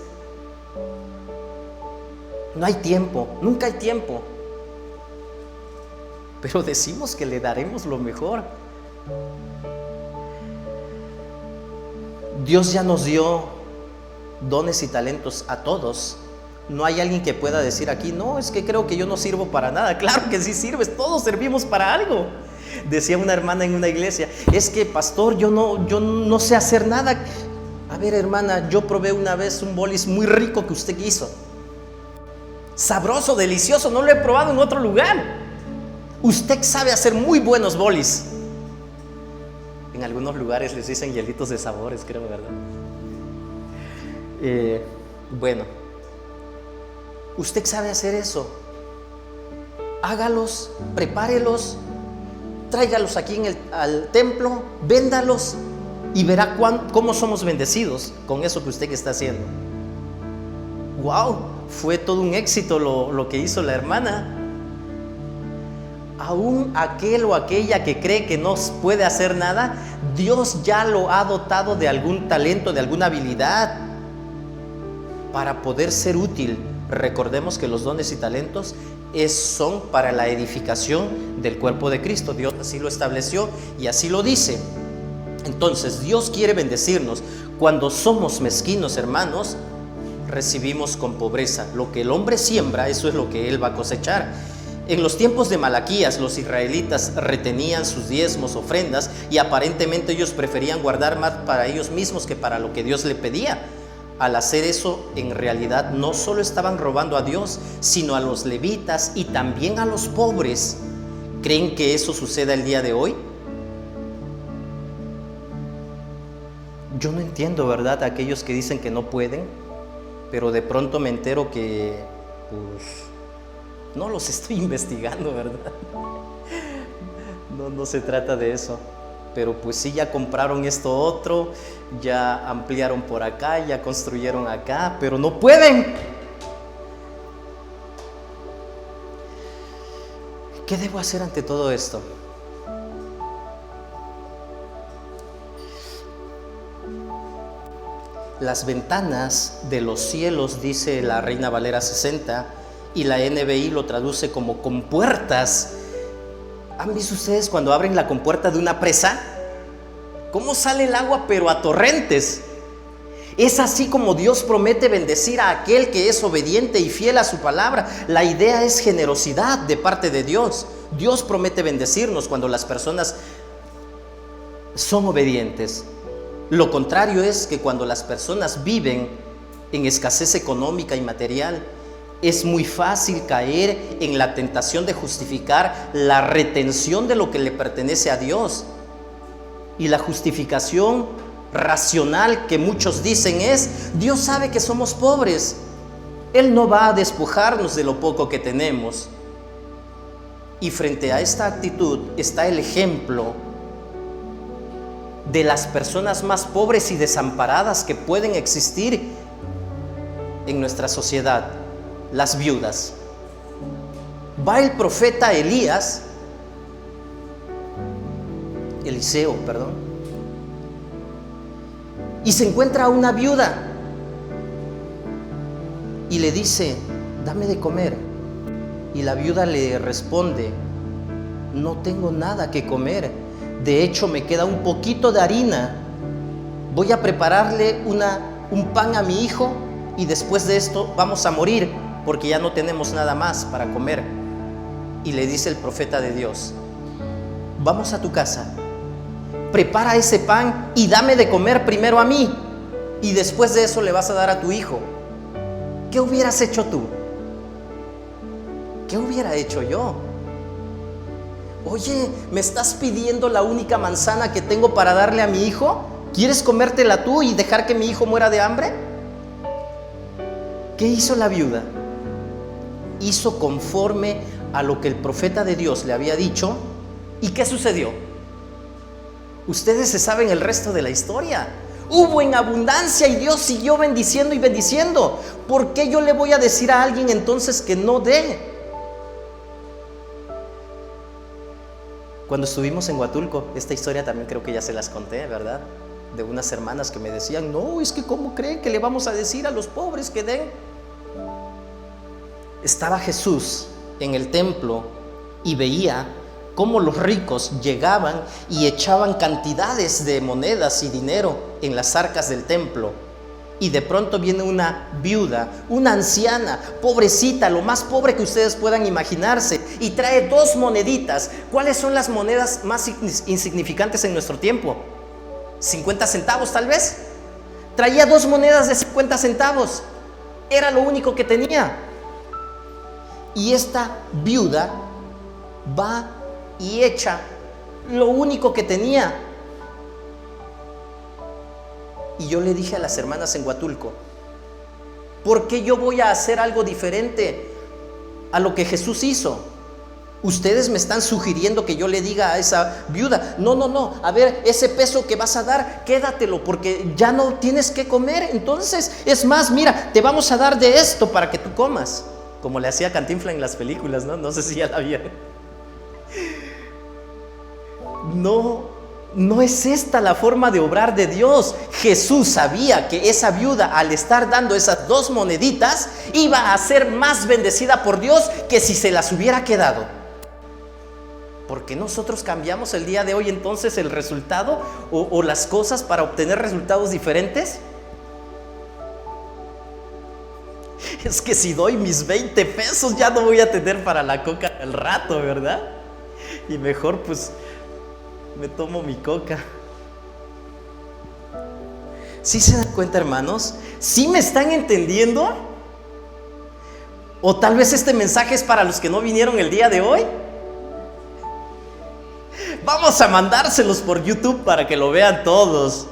No hay tiempo, nunca hay tiempo. Pero decimos que le daremos lo mejor. Dios ya nos dio dones y talentos a todos. No hay alguien que pueda decir aquí, no, es que creo que yo no sirvo para nada. Claro que sí sirves, todos servimos para algo. Decía una hermana en una iglesia, es que pastor, yo no sé hacer nada. A ver, hermana, yo probé una vez un bolis muy rico que usted hizo. Sabroso, delicioso, no lo he probado en otro lugar. Usted sabe hacer muy buenos bolis. En algunos lugares les dicen hielitos de sabores, creo, ¿verdad? Bueno, usted sabe hacer eso. Hágalos, prepárelos, tráigalos aquí al templo, véndalos y verá cómo somos bendecidos con eso que usted está haciendo. ¡Wow! fue todo un éxito lo que hizo la hermana. Aún aquel o aquella que cree que no puede hacer nada, Dios ya lo ha dotado de algún talento, de alguna habilidad para poder ser útil. Recordemos que los dones y talentos son para la edificación del cuerpo de Cristo. Dios así lo estableció y así lo dice. Entonces Dios quiere bendecirnos. Cuando somos mezquinos, hermanos, recibimos con pobreza. Lo que el hombre siembra, eso es lo que él va a cosechar. En los tiempos de Malaquías, los israelitas retenían sus diezmos, ofrendas, y aparentemente ellos preferían guardar más para ellos mismos que para lo que Dios le pedía. Al hacer eso, en realidad no solo estaban robando a Dios, sino a los levitas y también a los pobres. ¿Creen que eso suceda el día de hoy? Yo no entiendo, ¿verdad?, a aquellos que dicen que no pueden, pero de pronto me entero que, no los estoy investigando, ¿verdad? No se trata de eso. Pero pues sí, ya compraron esto otro, ya ampliaron por acá, ya construyeron acá, pero no pueden. ¿Qué debo hacer ante todo esto? Las ventanas de los cielos, dice la Reina Valera 60, y la NBI lo traduce como compuertas. ¿Han visto ustedes cuando abren la compuerta de una presa? ¿Cómo sale el agua pero a torrentes? Es así como Dios promete bendecir a aquel que es obediente y fiel a su palabra. La idea es generosidad de parte de Dios. Dios promete bendecirnos cuando las personas son obedientes. Lo contrario es que cuando las personas viven en escasez económica y material, es muy fácil caer en la tentación de justificar la retención de lo que le pertenece a Dios. Y la justificación racional que muchos dicen es: Dios sabe que somos pobres, Él no va a despojarnos de lo poco que tenemos. Y frente a esta actitud está el ejemplo de las personas más pobres y desamparadas que pueden existir en nuestra sociedad: las viudas. Va el profeta Eliseo, y se encuentra a una viuda y le dice: dame de comer. Y la viuda le responde: no tengo nada que comer, de hecho me queda un poquito de harina, voy a prepararle un pan a mi hijo y después de esto vamos a morir porque ya no tenemos nada más para comer. Y le dice el profeta de Dios: vamos a tu casa, prepara ese pan y dame de comer primero a mí y después de eso le vas a dar a tu hijo. ¿Qué hubieras hecho tú? ¿Qué hubiera hecho yo? Oye, ¿me estás pidiendo la única manzana que tengo para darle a mi hijo? ¿Quieres comértela tú y dejar que mi hijo muera de hambre? ¿Qué hizo la viuda? Hizo conforme a lo que el profeta de Dios le había dicho. ¿Y qué sucedió? Ustedes se saben el resto de la historia. Hubo en abundancia y Dios siguió bendiciendo y bendiciendo. ¿Por qué yo le voy a decir a alguien entonces que no dé? Cuando estuvimos en Huatulco, esta historia también creo que ya se las conté, ¿verdad? De unas hermanas que me decían: no, es que ¿cómo creen que le vamos a decir a los pobres que den? Estaba Jesús en el templo y veía cómo los ricos llegaban y echaban cantidades de monedas y dinero en las arcas del templo. Y de pronto viene una viuda, una anciana, pobrecita, lo más pobre que ustedes puedan imaginarse, y trae 2 moneditas. ¿Cuáles son las monedas más insignificantes en nuestro tiempo? 50 centavos tal vez. Traía 2 monedas de 50 centavos. Era lo único que tenía. Y esta viuda va y echa lo único que tenía. Y yo le dije a las hermanas en Huatulco: ¿por qué yo voy a hacer algo diferente a lo que Jesús hizo? Ustedes me están sugiriendo que yo le diga a esa viuda, no, a ver, ese peso que vas a dar, quédatelo porque ya no tienes que comer. Entonces, es más, mira, te vamos a dar de esto para que tú comas. Como le hacía Cantinflas en las películas, ¿no? No sé si ya la vieron. No es esta la forma de obrar de Dios. Jesús sabía que esa viuda, al estar dando esas 2 moneditas, iba a ser más bendecida por Dios que si se las hubiera quedado. ¿Por qué nosotros cambiamos el día de hoy entonces el resultado o las cosas para obtener resultados diferentes? Es que si doy mis 20 pesos ya no voy a tener para la coca al rato, ¿verdad? Y mejor pues me tomo mi coca. ¿Sí se dan cuenta, hermanos? ¿Sí me están entendiendo? ¿O tal vez este mensaje es para los que no vinieron el día de hoy? Vamos a mandárselos por YouTube para que lo vean todos.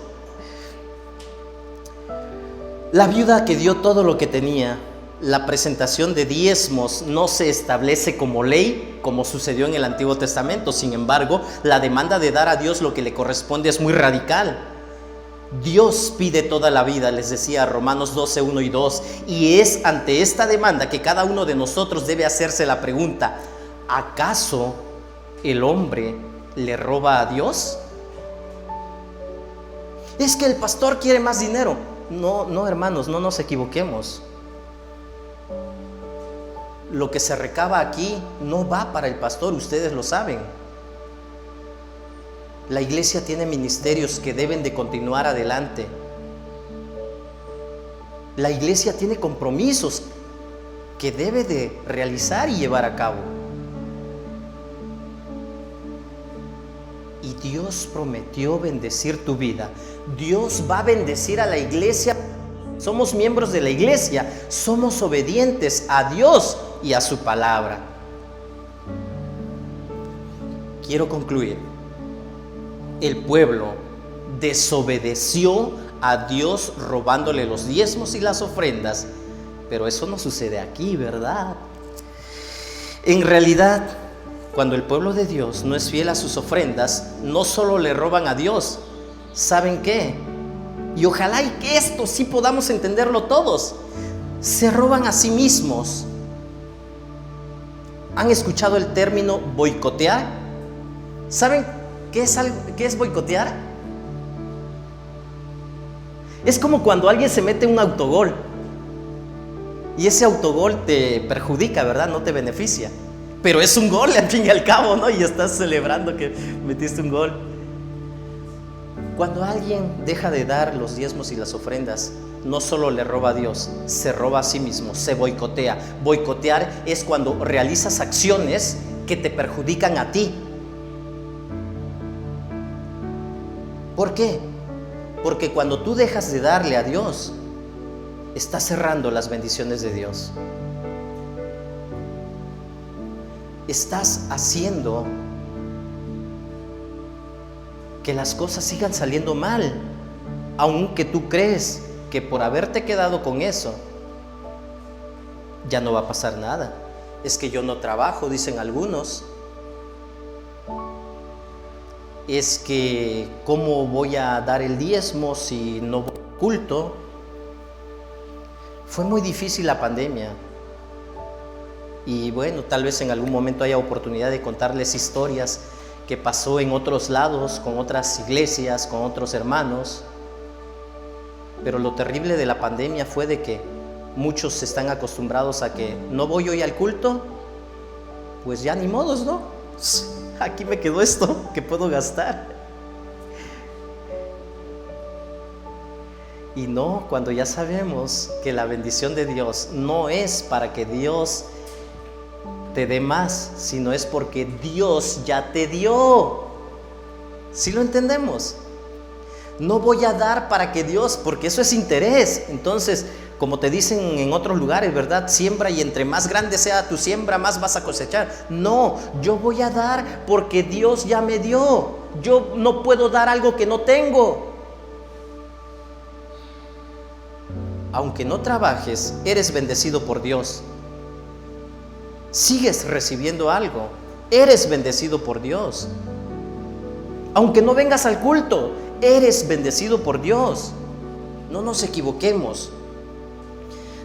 La viuda que dio todo lo que tenía, la presentación de diezmos no se establece como ley, como sucedió en el Antiguo Testamento. Sin embargo, la demanda de dar a Dios lo que le corresponde es muy radical. Dios pide toda la vida, les decía Romanos 12, 1 y 2, y es ante esta demanda que cada uno de nosotros debe hacerse la pregunta: ¿acaso el hombre le roba a Dios? Es que el pastor quiere más dinero. No, hermanos, no nos equivoquemos. Lo que se recaba aquí no va para el pastor, ustedes lo saben. La iglesia tiene ministerios que deben de continuar adelante. La iglesia tiene compromisos que debe de realizar y llevar a cabo. Y Dios prometió bendecir tu vida. Dios va a bendecir a la iglesia. Somos miembros de la iglesia, somos obedientes a Dios y a su palabra. Quiero concluir. El pueblo desobedeció a Dios robándole los diezmos y las ofrendas, pero eso no sucede aquí, ¿verdad? En realidad, cuando el pueblo de Dios no es fiel a sus ofrendas, no solo le roban a Dios, ¿saben qué? Y ojalá y que esto sí podamos entenderlo todos. Se roban a sí mismos. ¿Han escuchado el término boicotear? ¿Saben qué es boicotear? Es como cuando alguien se mete un autogol y ese autogol te perjudica, ¿verdad? No te beneficia. Pero es un gol al fin y al cabo, ¿no? Y estás celebrando que metiste un gol. Cuando alguien deja de dar los diezmos y las ofrendas, no solo le roba a Dios, se roba a sí mismo, se boicotea. Boicotear es cuando realizas acciones que te perjudican a ti. ¿Por qué? Porque cuando tú dejas de darle a Dios, estás cerrando las bendiciones de Dios. Estás haciendo que las cosas sigan saliendo mal, aunque tú crees que por haberte quedado con eso ya no va a pasar nada. Es que yo no trabajo, dicen algunos. Es que ¿cómo voy a dar el diezmo si no voy al culto? Fue muy difícil la pandemia. Y bueno, tal vez en algún momento haya oportunidad de contarles historias que pasó en otros lados, con otras iglesias, con otros hermanos. Pero lo terrible de la pandemia fue de que muchos están acostumbrados a que no voy hoy al culto, pues ya ni modos, ¿no? Aquí me quedó esto que puedo gastar. Y no, cuando ya sabemos que la bendición de Dios no es para que Dios te dé más, sino es porque Dios ya te dio. ¿Sí lo entendemos? No voy a dar para que Dios, porque eso es interés. Entonces, como te dicen en otros lugares, ¿verdad? Siembra y entre más grande sea tu siembra, más vas a cosechar. No, yo voy a dar porque Dios ya me dio. Yo no puedo dar algo que no tengo. Aunque no trabajes, eres bendecido por Dios. Sigues recibiendo algo. eres bendecido por Dios. Aunque no vengas al culto, eres bendecido por Dios. No nos equivoquemos.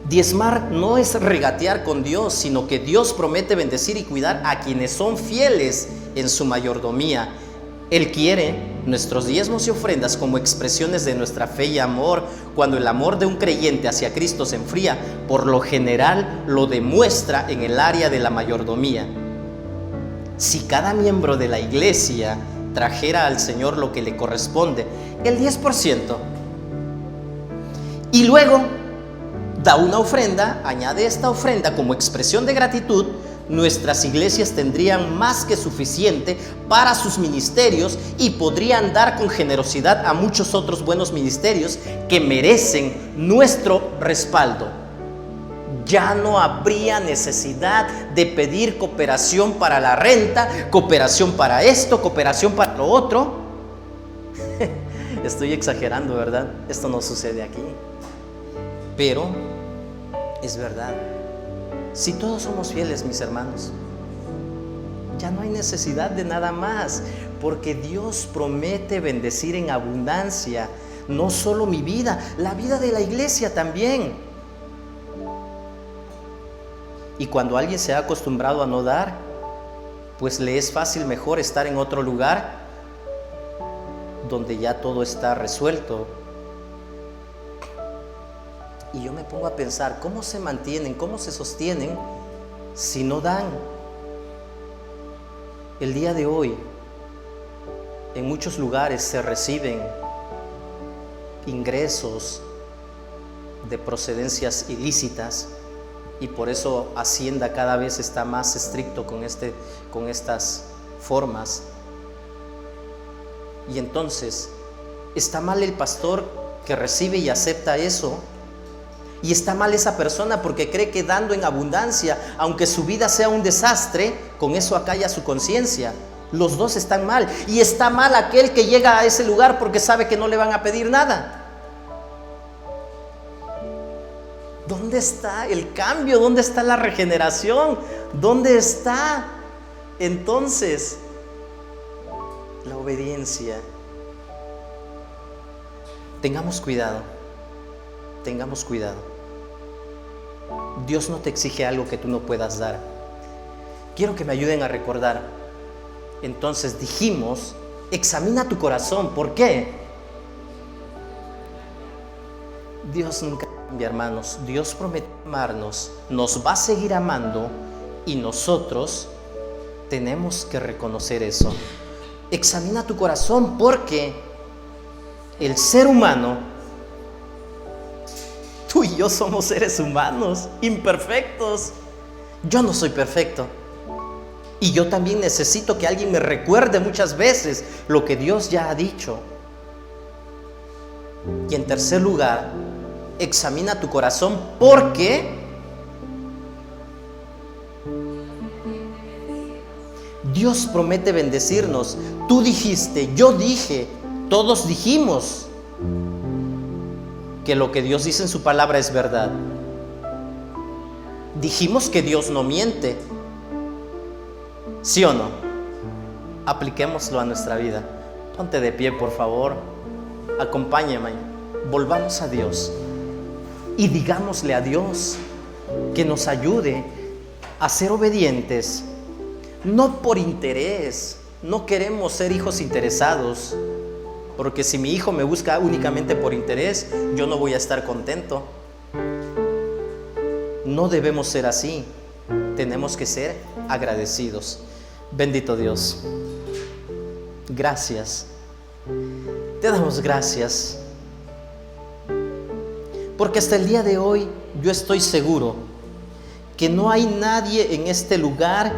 Diezmar no es regatear con Dios, sino que Dios promete bendecir y cuidar a quienes son fieles en su mayordomía. Él quiere nuestros diezmos y ofrendas como expresiones de nuestra fe y amor. Cuando el amor de un creyente hacia Cristo se enfría, por lo general lo demuestra en el área de la mayordomía. Si cada miembro de la iglesia trajera al Señor lo que le corresponde, el 10%, y luego da una ofrenda, añade esta ofrenda como expresión de gratitud, nuestras iglesias tendrían más que suficiente para sus ministerios y podrían dar con generosidad a muchos otros buenos ministerios que merecen nuestro respaldo. Ya no habría necesidad de pedir cooperación para la renta, cooperación para esto, cooperación para lo otro. Estoy exagerando, ¿verdad? Esto no sucede aquí. Pero es verdad. Si todos somos fieles, mis hermanos, ya no hay necesidad de nada más, porque Dios promete bendecir en abundancia, no solo mi vida, la vida de la iglesia también. Y cuando alguien se ha acostumbrado a no dar, pues le es fácil mejor estar en otro lugar donde ya todo está resuelto. Y yo me pongo a pensar, ¿cómo se mantienen, cómo se sostienen si no dan? El día de hoy, en muchos lugares se reciben ingresos de procedencias ilícitas y por eso Hacienda cada vez está más estricto con estas formas. Y entonces, ¿está mal el pastor que recibe y acepta eso? Y está mal esa persona porque cree que dando en abundancia, aunque su vida sea un desastre, con eso acalla su conciencia. Los dos están mal. Y está mal aquel que llega a ese lugar porque sabe que no le van a pedir nada. ¿Dónde está el cambio? ¿Dónde está la regeneración? ¿Dónde está entonces la obediencia? Tengamos cuidado. Tengamos cuidado. Dios no te exige algo que tú no puedas dar. Quiero que me ayuden a recordar. Entonces dijimos, examina tu corazón. ¿Por qué? Dios nunca cambia, hermanos. Dios prometió amarnos, nos va a seguir amando y nosotros tenemos que reconocer eso. Examina tu corazón porque el ser humano, tú y yo somos seres humanos, imperfectos. Yo no soy perfecto. Y yo también necesito que alguien me recuerde muchas veces lo que Dios ya ha dicho. Y en tercer lugar, examina tu corazón porque Dios promete bendecirnos. Tú dijiste, yo dije, todos dijimos que lo que Dios dice en su palabra es verdad. Dijimos que Dios no miente. ¿Sí o no? Apliquémoslo a nuestra vida. Ponte de pie, por favor. Acompáñame. Volvamos a Dios y digámosle a Dios que nos ayude a ser obedientes, no por interés. No queremos ser hijos interesados, porque si mi hijo me busca únicamente por interés, yo no voy a estar contento. No debemos ser así. Tenemos que ser agradecidos. Bendito Dios. Gracias. Te damos gracias. Porque hasta el día de hoy yo estoy seguro que no hay nadie en este lugar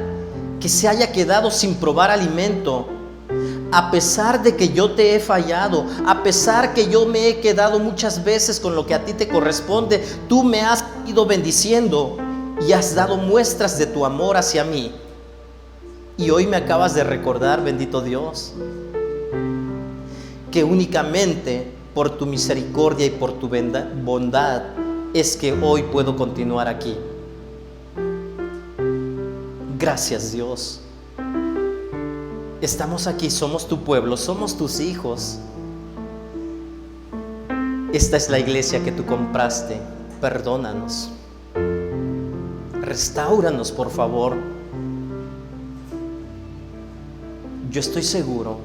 que se haya quedado sin probar alimento. A pesar de que yo te he fallado, a pesar que yo me he quedado muchas veces con lo que a ti te corresponde, tú me has ido bendiciendo y has dado muestras de tu amor hacia mí. Y hoy me acabas de recordar, bendito Dios, que únicamente por tu misericordia y por tu bondad es que hoy puedo continuar aquí. Gracias, Dios. Estamos aquí, somos tu pueblo, somos tus hijos. Esta es la iglesia que tú compraste. Perdónanos. Restáuranos, por favor. Yo estoy seguro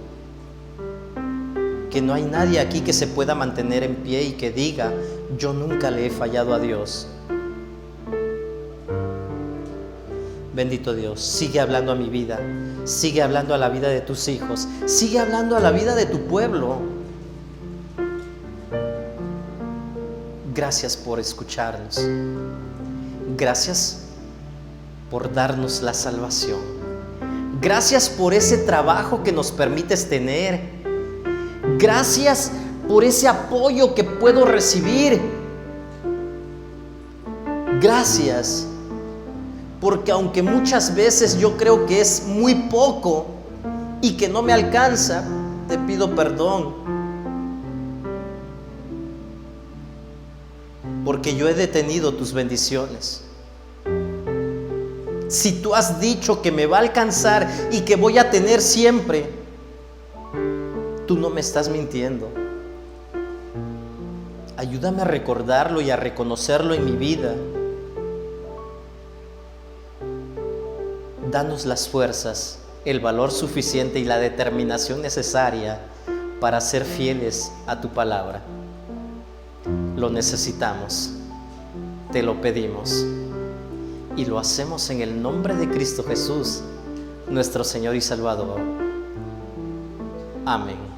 que no hay nadie aquí que se pueda mantener en pie y que diga: yo nunca le he fallado a Dios. Bendito Dios, sigue hablando a mi vida, sigue hablando a la vida de tus hijos, sigue hablando a la vida de tu pueblo. Gracias por escucharnos. Gracias por darnos la salvación. Gracias por ese trabajo que nos permites tener. Gracias por ese apoyo que puedo recibir. Gracias, porque aunque muchas veces yo creo que es muy poco y que no me alcanza, te pido perdón, porque yo he detenido tus bendiciones. Si tú has dicho que me va a alcanzar y que voy a tener siempre, tú no me estás mintiendo. Ayúdame a recordarlo y a reconocerlo en mi vida. Danos las fuerzas, el valor suficiente y la determinación necesaria para ser fieles a tu palabra. Lo necesitamos, te lo pedimos y lo hacemos en el nombre de Cristo Jesús, nuestro Señor y Salvador. Amén.